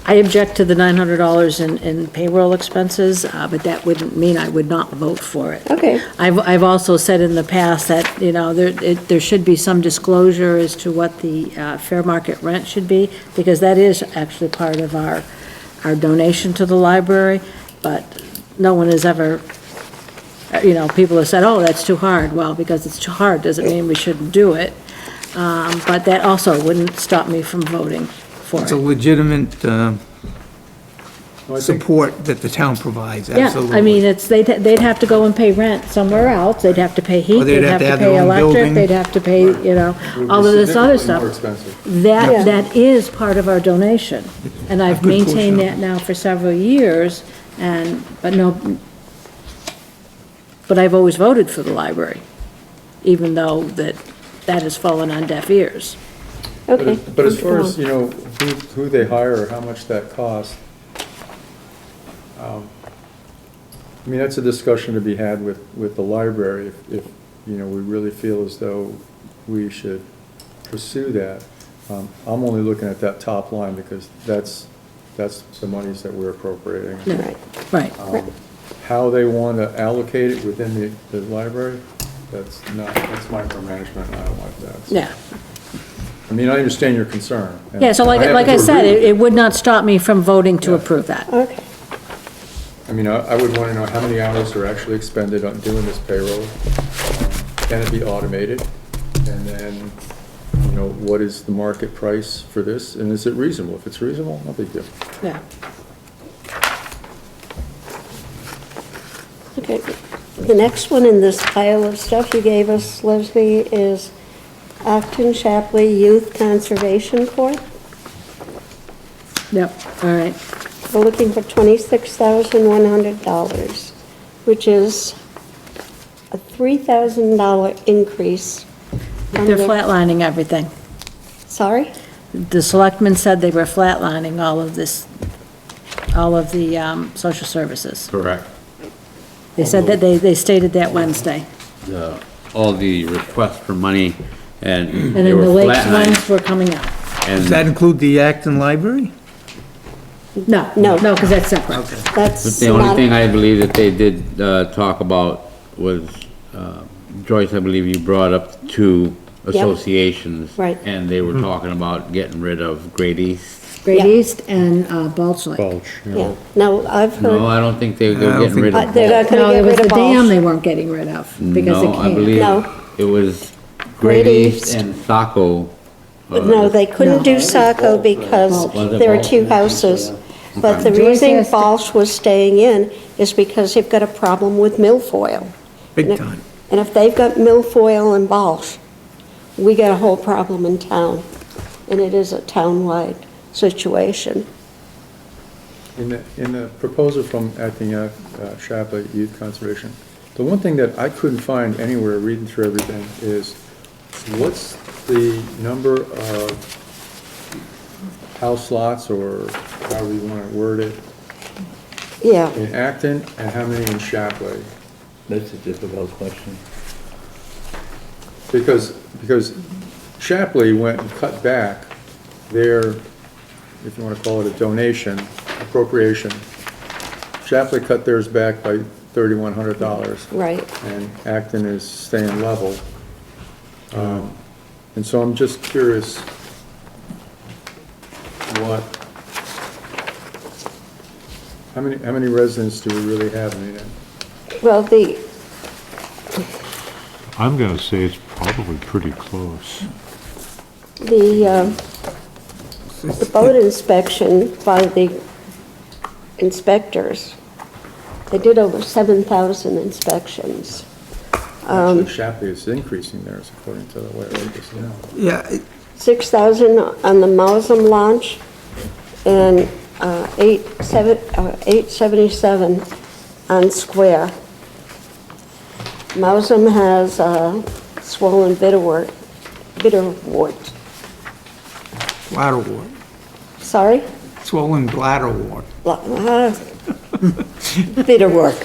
I object to the $900 in payroll expenses, but that wouldn't mean I would not vote for it. Okay. I've also said in the past that, there should be some disclosure as to what the fair market rent should be, because that is actually part of our donation to the library, but no one has ever, people have said, oh, that's too hard. Well, because it's too hard doesn't mean we shouldn't do it. But that also wouldn't stop me from voting for It's a it. legitimate I think- support that the town provides, Yeah, absolutely. I mean, they'd have to go and pay rent somewhere else, they'd have to pay heat, Or they'd have to their pay own electric, building. they'd have to pay, It would all be of this other significantly stuff. more expensive. Yeah. That is part of our donation, and I've good portion maintained of that now for several years, but I've always voted for the library, even though that has fallen on deaf ears. Okay. But as far as, who they hire or how much that costs, I mean, that's a discussion to be had with the library, if, we really feel as though we should pursue that. I'm only looking at that top line because that's the monies that we're appropriating. Right. Right, How they want to allocate it within the library, that's micromanagement, and I don't like that. So, yeah. I mean, I understand your concern. and Yeah, so like have I to said, agree with it would not stop me from voting to approve that. Okay. I mean, I would want to know how many hours are actually expended on doing this payroll. Can it be automated? And then, what is the market price for this? And is it reasonable? If it's reasonable, no big deal. Yeah. Okay. The next one in this pile of stuff you gave us, Leslie, is Acton Shapley Youth Conservation Corps. Yep, all right. We're looking for $26,100, which is a $3,000 increase. from They're the- flatlining everything. Sorry? The selectmen said they were flatlining all of this, all of the social services. Correct. They said that they stated that Wednesday. All the requests for money and And they then were the Lakes flatlining. ones were coming out. Does that And include the Acton Library? No, No. no, because that's separate. That's the only not- thing I believe that they did talk about was, Joyce, I believe you brought up two associations. Right. And they were talking about getting rid of Great East. Great Yeah. East and Bulge Lake. Bulge, Yeah, no, I've No, heard, I don't think they were I don't getting rid think- of. they're not No, gonna it get was rid the of dam Balch. they weren't getting rid of, because they No, I can't. believe No. it was Great Great East East. and Saco. no, they couldn't do Saco because Was it there are Balch? two houses. But the Joyce reason has to- Balch was staying in is because they've got a problem with milfoil. Big time. And if they've got milfoil in Balch, we got a whole problem in town. And it is a town-wide situation. In the proposal from Acting Shapley Youth Conservation, the one thing that I couldn't find anywhere reading through everything is what's the number of house lots, or however you want to word it, Yeah, in Acton, and how many in Shapley? That's a difficult question. Because Shapley went and cut back their, if you want to call it a donation, appropriation. Shapley cut theirs back by $3,100. right. And Acton is staying level. And so I'm just curious how many residents do we really have in it? Well, I'm gonna say it's probably pretty close. the boat inspection by the inspectors, they did over 7,000 inspections. Actually, Shapley is increasing theirs according to the way I read this now. Yeah, 6,000 on the Mausam launch, and 877 on Square. Mausam has swollen bitter wart. bladder wart, Sorry? swollen bladder wart. Bit of work.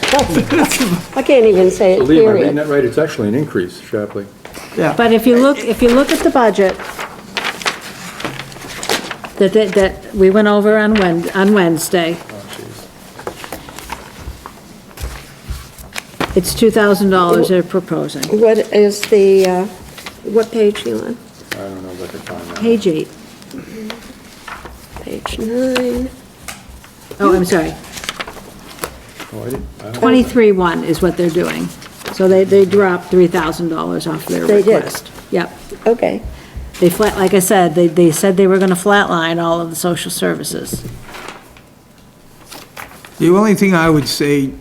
I can't even say it, Believe, I'm reading period. that right, it's actually an increase, Shapley. Yeah. But if you look at the budget that we went over on Wednesday, Oh, jeez. it's $2,000 they're proposing. What is the, what page are you on? I don't know what the time is. Page 8. Page 9. Oh, I'm sorry. Oh, I don't 23.1 is what they're doing. So they dropped $3,000 off their They did. request. Yep. Okay. They like I said, they said they were gonna flatline all of the social services. The only thing I would say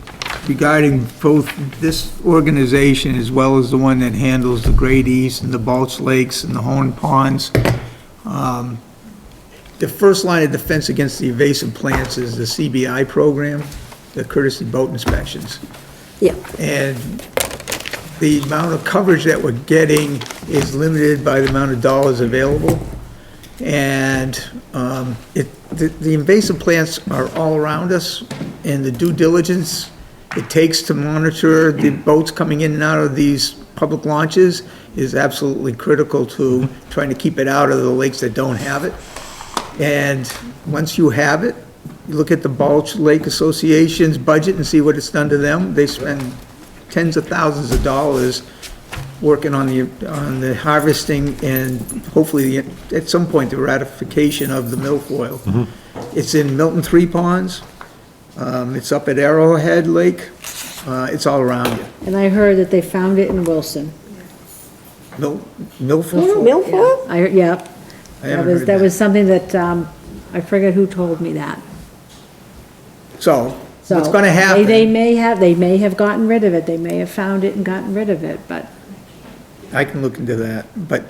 regarding both this organization as well as the one that handles the Great East and the Balch Lakes and the Horn Ponds, the first line of defense against the invasive plants is the CBI program, the courtesy boat inspections. Yeah. And the amount of coverage that we're getting is limited by the amount of dollars available. And the invasive plants are all around us, and the due diligence it takes to monitor the boats coming in and out of these public launches is absolutely critical to trying to keep it out of the lakes that don't have it. And once you have it, you look at the Balch Lake Association's budget and see what it's done to them. They spend tens of thousands of dollars working on the harvesting and hopefully at some point the ratification of the milfoil. It's in Milton Three Ponds. It's up at Arrowhead Lake. It's all around you. And I heard that they found it in Wilson. Milfoil? Milfoil? Yep. I haven't heard That was something that, I forget who told me that. So, So what's gonna They happen? may have gotten rid of it, they may have found it and gotten rid of it, but I can look into that, but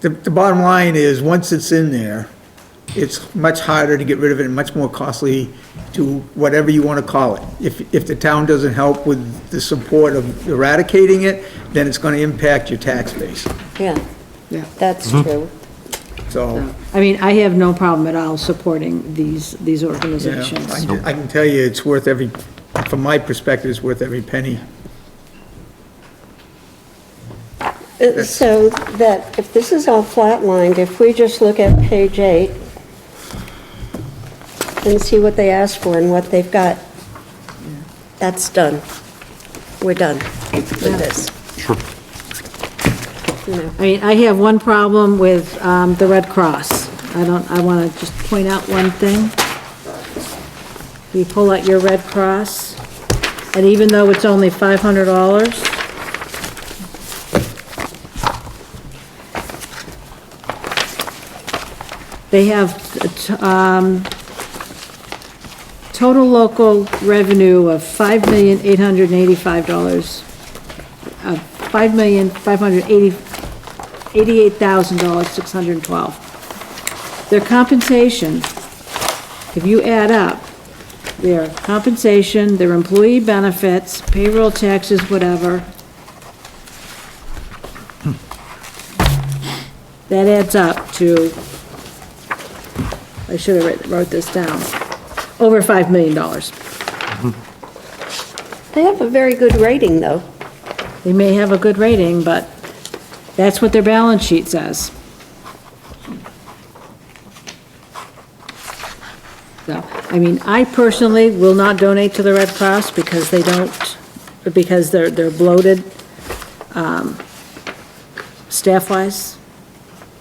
the bottom line is, once it's in there, it's much harder to get rid of it and much more costly to whatever you want to call it. If the town doesn't help with the support of eradicating it, then it's going to impact your tax base. Yeah. Yeah. That's true. So, I mean, I have no problem at all supporting these yeah, organizations. I can tell you, it's worth from my perspective, it's worth every penny. So that, if this is all flatlined, if we just look at page 8 and see what they asked for and what they've got, that's done. We're done with this. Sure. You know, I mean, I have one problem with, the Red Cross. I wanna just point out one thing. You pull out your Red Cross, and even though it's only $500, they have, total local revenue of $5,885, $5,588,612. Their compensation, if you add up their compensation, their employee benefits, payroll taxes, whatever, that adds up to, I should have wrote this down, over $5 million. They have a very good rating, though. They may have a good rating, but that's what their balance sheet says. So, I mean, I personally will not donate to the Red Cross because because they're bloated, staff-wise.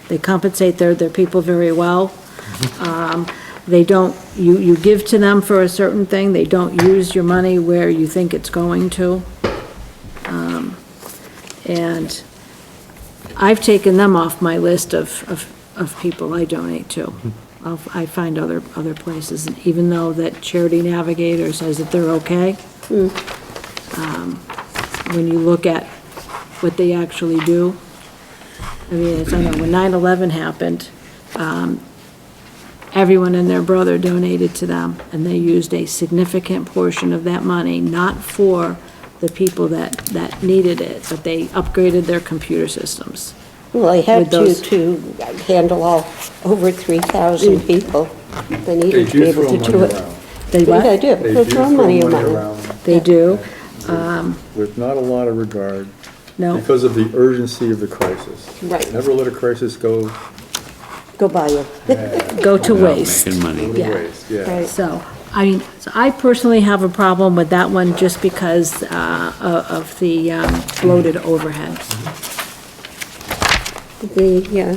They compensate their people very well. They don't, you give to them for a certain thing, they don't use your money where you think it's going to. And I've taken them off my list of people I donate to. I find other places, and even though that Charity Navigator says that they're okay, when you look at what they actually do, I mean, I know, when 9/11 happened, everyone and their brother donated to them, and they used a significant portion of that money, not for the people that needed it, but they upgraded their computer systems. Well, they had With those- to handle over 3,000 people. They They needed to be do able throw to do money it. around. They Yeah, they what? do. They They do throw money around. around They do, with not a lot of regard no, because of the urgency of the crisis. Right. Never let a crisis go Go by you. go to Without waste. Making money. to Yeah. waste, yeah. Right. So, I mean, so I personally have a problem with that one just because of the bloated overhead. Yeah,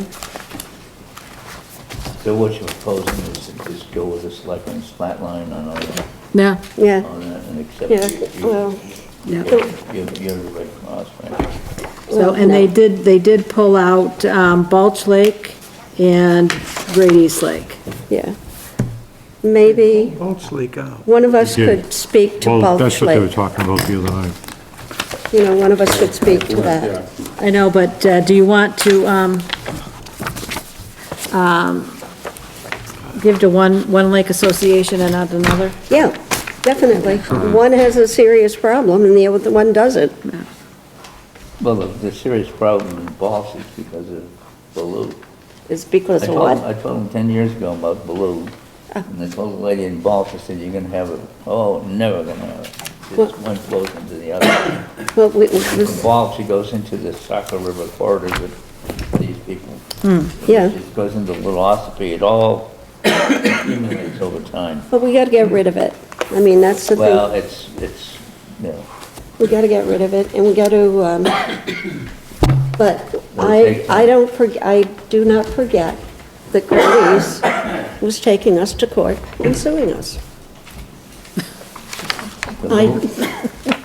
So what you're proposing is to just go with the selectmen's flat line on all that, Yeah, yeah, and accept yeah, you- well, yeah. you're the Red Cross, right? So, and they did pull out Balch Lake and Great East Lake. yeah. Maybe Boats leak out. one of us Yeah. could speak to Well, that's Balch what they were Lake. talking about the other night. You know, one of us could speak to that. Yeah. I know, but do you want to give to one lake association and not another? Yeah, definitely. One has a serious problem and the other one doesn't. Well, the serious problem in Balls is because of Baloo. It's because of what? I told him 10 years ago about Baloo, and I told the lady in Balls, I said, you're gonna have it. Oh, never gonna have it. Just one flows into the other. Well, From Balls, she goes into the Saco River corridors with these people. yeah, It goes into Little Ossipee, it all accumulates over time. but we gotta get rid of it. I mean, that's the Well, thing. it's, you know, We gotta get rid of it and we gotta, but I do not forget that Grady's was taking us to court and suing us.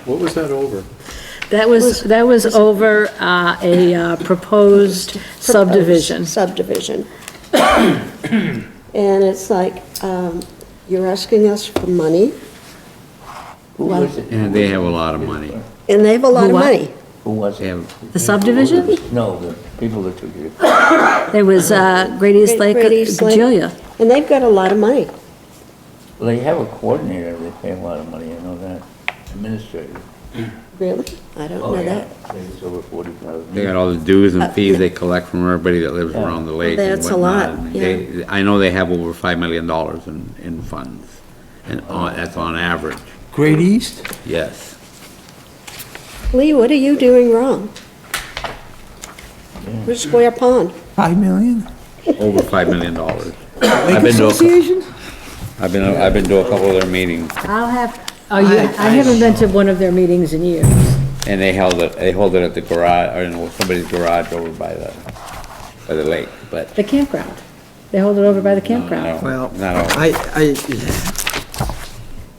What was that over? That was over a proposed subdivision. Subdivision. And it's like, you're asking us for money, who was it? And they have a lot of money. and they have a lot of What? money. Who was They it? have, The subdivision? No, the people that took it. It was Great East Lake, Great East Lake. Julia. And they've got a lot of money. Well, they have a coordinator, they pay a lot of money, I know that, administrator. Really? I don't Oh, know yeah, that. I think it's over 40,000. they got all the dues and fees they collect from everybody that lives around the lake and That's a lot, whatnot. And yeah. they- I know they have over $5 million in funds, and that's on average, Great East? yes. Lee, what are you doing wrong? Where's Square Pond? 5 million? Over $5 million. Lake I've been to a cou- Association? I've been to a couple of their meetings, I'll have, I haven't been to one of their meetings in years. and they hold it at the garage, or in somebody's garage over by the lake, but. The campground. They hold it over by the campground. No, Well, not all.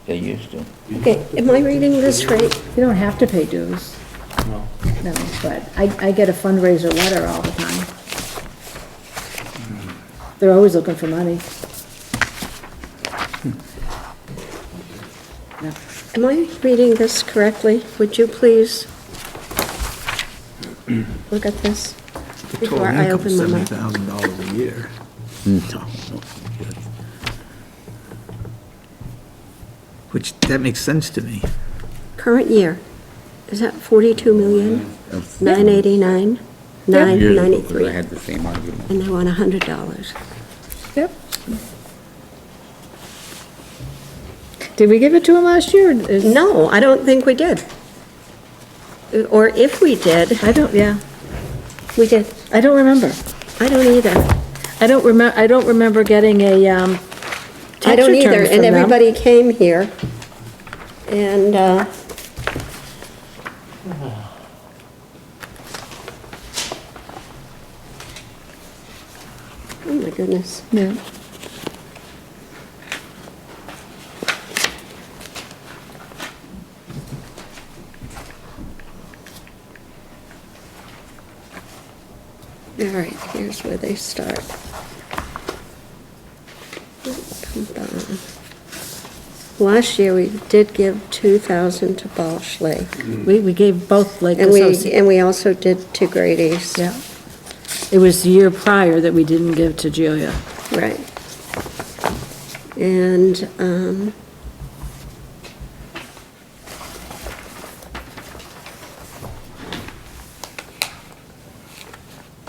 They used to. Okay, am I reading this right? You don't have to pay dues. No, but I get a fundraiser letter all the time. They're always looking for money. No. Am I reading this correctly? Would you please look at this before I open my mouth? $70,000 a year. No. Which, that makes sense to me. Current year, is that 42 million, 989, Years ago, 993? I had the same argument. And they want $100. Yep. Did we give it to them last year? No, I don't think we did. Or if we did, I don't, yeah. we did. I don't remember. I don't either. I don't remember getting a, I tax don't return either, from and them. everybody came here, and, oh my goodness. Yeah. All right, here's where they start. Last year, we did give 2,000 to Balch Lake, We gave both Lake and Association. we also did to Great East. Yeah. It was the year prior that we didn't give to Julia. Right. And,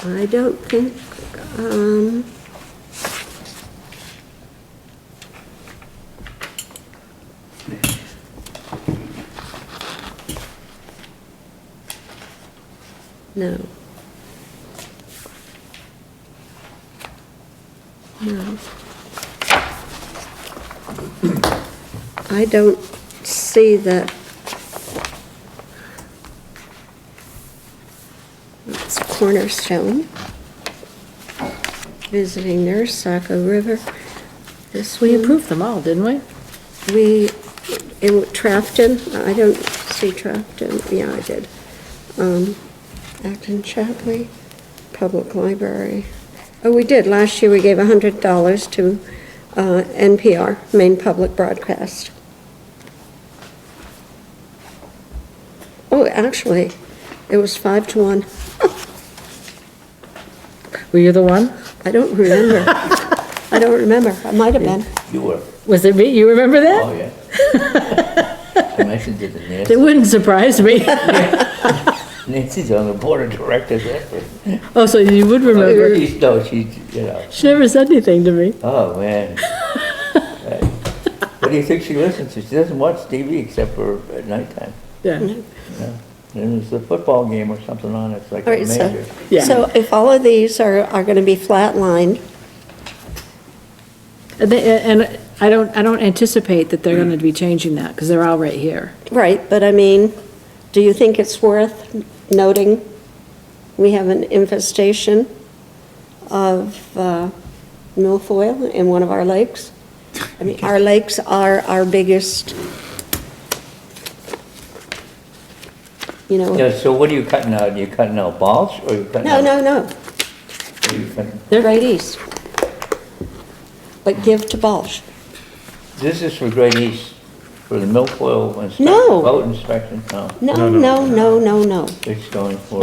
I don't think, No. No. I don't see that. It's Cornerstone. Visiting nurse, Saco River. This We one. approved them all, didn't we? In Trafton, I don't see Trafton, yeah, I did. Acton Chapley, Public Library. Oh, we did, last year we gave $100 to NPR, Maine Public Broadcast. Oh, actually, it was 5-1. Were you the one? I don't remember. I don't remember, I might have been. You were, Was it me? You remember that? oh, yeah. I mentioned it to It Nancy. wouldn't surprise me. Nancy's on the board of directors there. Oh, so you would remember. No, she, you know, She never said anything to me. oh, man. Right. What do you think she listens to? She doesn't watch TV except for at nighttime. Yeah. Yeah. And there's a football game or something on, it's like All a right, so, major. Yeah. so if all of these are gonna be flatlined, And I don't anticipate that they're gonna be changing that, because they're all right here. right, but I mean, do you think it's worth noting we have an infestation of milfoil in one of our lakes? I mean, our lakes are our biggest, you know. Yeah, so what are you cutting out? Are you cutting out mulch or are you cutting No, out? no, no, What are you cutting? they're Great East. But give to Balch. This is for Great East, for the milfoil inspection? No. Boat inspection? No. No, no, no, no, no. It's going for.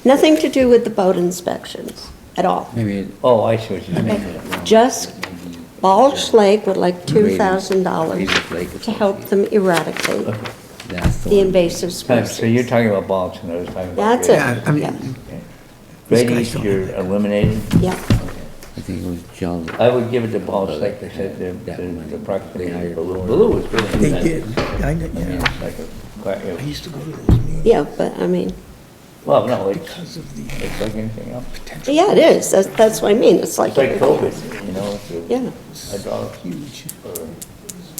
Nothing to do with the boat inspections at all. Maybe Oh, I see what you mean. Just Balch Lake would like Razor $2,000 Lake or to help them eradicate that's the one. invasive So you're species. talking about mulch and I was talking about. That's Great it, Yeah, I mean- yeah, Great These guys East, don't you're have eliminating? yeah. I think it was John. I would give it to Balch, like they said, the approximately Baloo was really. They expensive. did, I know, I mean, yeah. it's like a, I used to go to those meetings Yeah, but I mean, well, no, it's because of the like anything else. potential. yeah, it is, that's what I mean, it's like. It's like everything. COVID, you know, it's Yeah, a hydraulic, Huge. or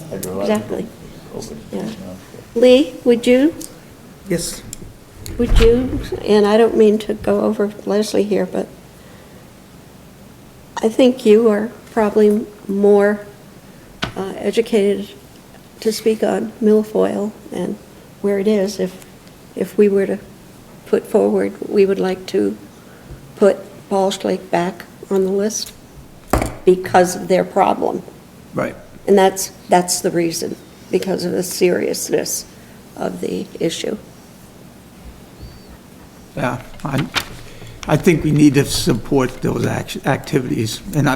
hydrological Exactly. COVID. Yeah. you know. Lee, would you, Yes, and I don't mean to go over Leslie here, but I think you are probably more educated to speak on milfoil and where it is. If we were to put forward, we would like to put Balch Lake back on the list because of their problem. right. And that's the reason, because of the seriousness of the issue. Yeah, I think we need to support those activities, and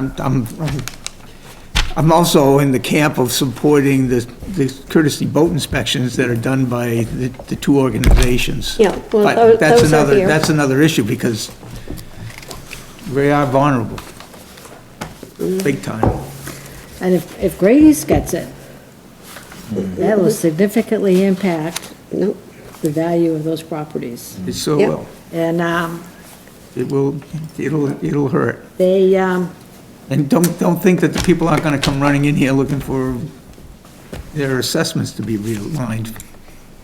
I'm also in the camp of supporting the courtesy boat inspections that are done by the two organizations. Yeah, well, But that's those are another, here. that's another issue, because we are vulnerable, big time. And if Great East gets it, that will significantly impact Nope. the value of those properties. It so Yep. will. And It'll hurt. they, And don't think that the people aren't gonna come running in here looking for their assessments to be realigned.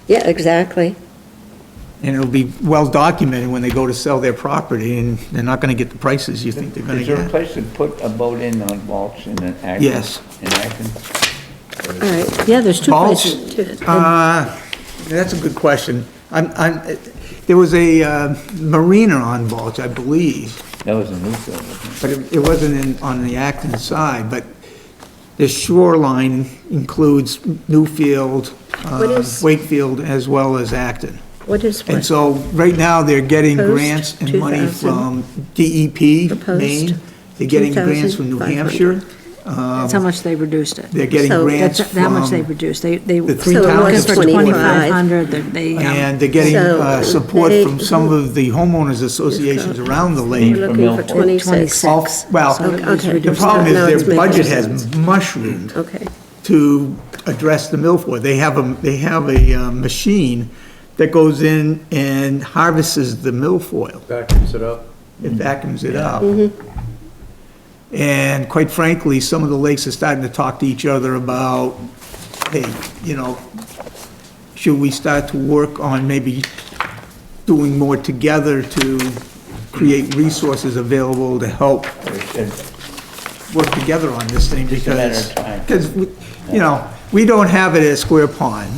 Yeah, exactly. And it'll be well documented when they go to sell their property, and they're not gonna get the prices you think they're gonna Is there a get. place to put a boat in on Balch in an Acton? Yes. In Acton? All right. yeah, there's two Balch? places. That's a good question. There was a marina on Balch, I believe, That was a new film, wasn't it? but it wasn't on the Acton side, but the shoreline includes Newfield, What is- Wakefield, as well as Acton. What is, And so, right now, they're getting Post grants and money 2,000. from DEP, Proposed Maine. They're getting grants from New 2,500. Hampshire. That's how much they reduced it. They're getting So grants That's how much they from, reduced. They the were three So it looking was for 2,500, they, and they're getting So support they- from some of the homeowners associations around the we're lake. looking for Milfoil. 26. Well, So it was Okay. the reduced. problem Now is it's their making budget sense. has mushroomed Okay, to address the milfoil. They have a machine that goes in and harvests the milfoil. Vacuums it up. It vacuums it up. And quite frankly, some of the lakes are starting to talk to each other about, hey, you know, should we start to work on maybe doing more together to create resources available to help work together on this thing? Just a matter Because, of time. you know, we don't have it at Square Pond.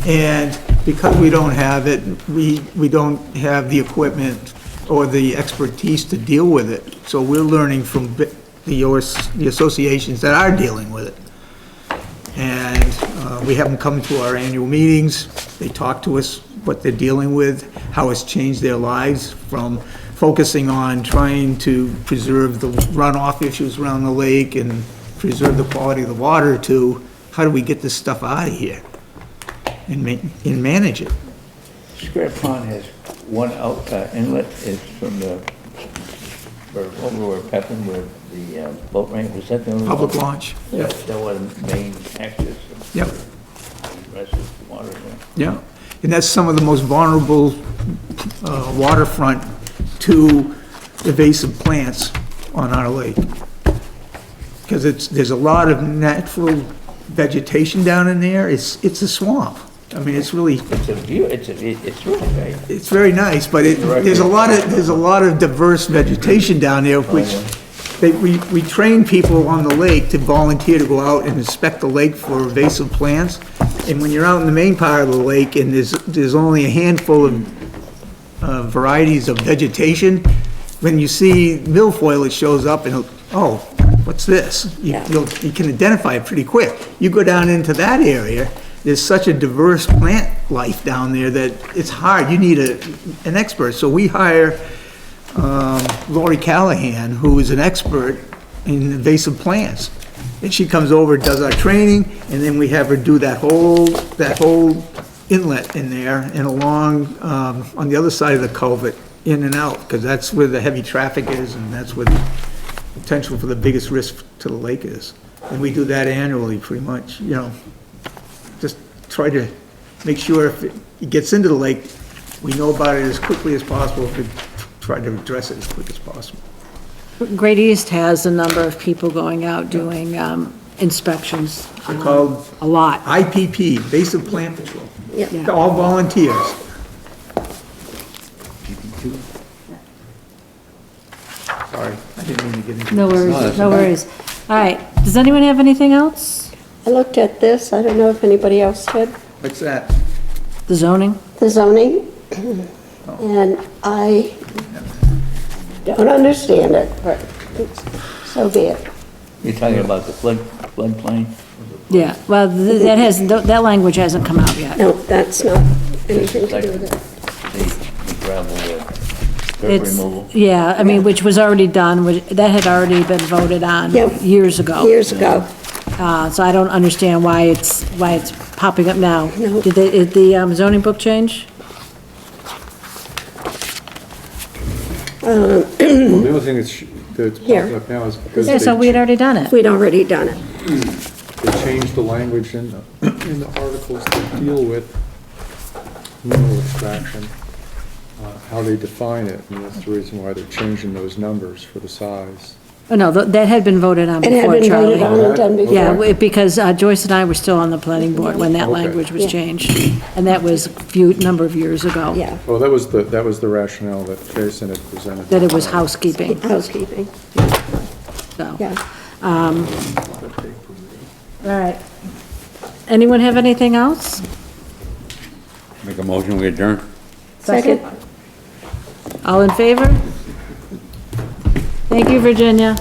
And because we don't have it, we don't have the equipment or the expertise to deal with it. So we're learning from the associations that are dealing with it. And we have them come to our annual meetings. They talk to us what they're dealing with, how it's changed their lives from focusing on trying to preserve the runoff issues around the lake and preserve the quality of the water to how do we get this stuff out of here and manage it. Square Pond has one inlet, is from the, over where Pepin, where the boat ramp, was that the only? Public launch. That was the main access. Yep. The rest is water there. Yeah, and that's some of the most vulnerable waterfront to invasive plants on our lake. Because there's a lot of natural vegetation down in there. It's a swamp. I mean, it's really, It's a view, it's really nice. it's very nice, but there's a lot of diverse vegetation down there, which we train people on the lake to volunteer to go out and inspect the lake for invasive plants. And when you're out in the main part of the lake and there's only a handful of varieties of vegetation, when you see milfoil, it shows up and, oh, what's this? You can identify it pretty quick. You go down into that area, there's such a diverse plant life down there that it's hard. You need an expert. So we hire Lori Callahan, who is an expert in invasive plants. And she comes over, does our training, and then we have her do that whole inlet in there and along on the other side of the culvert, in and out, because that's where the heavy traffic is and that's where the potential for the biggest risk to the lake is. And we do that annually, pretty much, you know. Just try to make sure if it gets into the lake, we know about it as quickly as possible, to try to address it as quick as possible. Great East has a number of people going out doing inspections. They're called A lot. IPP, Invasive Plant Patrol. Yeah. They're all volunteers. Sorry, I didn't mean to get into. No worries, no worries. All right, does anyone have anything else? I looked at this, I don't know if anybody else did, What's that? The zoning? the zoning, and I don't understand it, but so be it. You're talking about the floodplain? Yeah, well, that language hasn't come out yet. No, that's not anything to do with it. The gravel, dirt It's, removal? yeah, I mean, which was already done, that had already been voted on Yep. years ago. Years ago. So I don't understand why it's popping up now. No. Did the zoning book change? Well, the only thing that's Here. popping up now is because Yeah, so we had already done it. We'd already done it. they changed the language in the articles that deal with mineral extraction, how they define it, and that's the reason why they're changing those numbers for the size. Oh, no, that had been voted on It had before, been voted Charlie. on and done before. Yeah, because Joyce and I were still on the planning board when that Okay. language was Yeah. changed. And that was number of years ago. Yeah, Well, that was the rationale that Jason had presented. That it was housekeeping, housekeeping, so. yeah. All right. Anyone have anything else? Make a motion, we adjourn? Second. All in favor? Thank you, Virginia.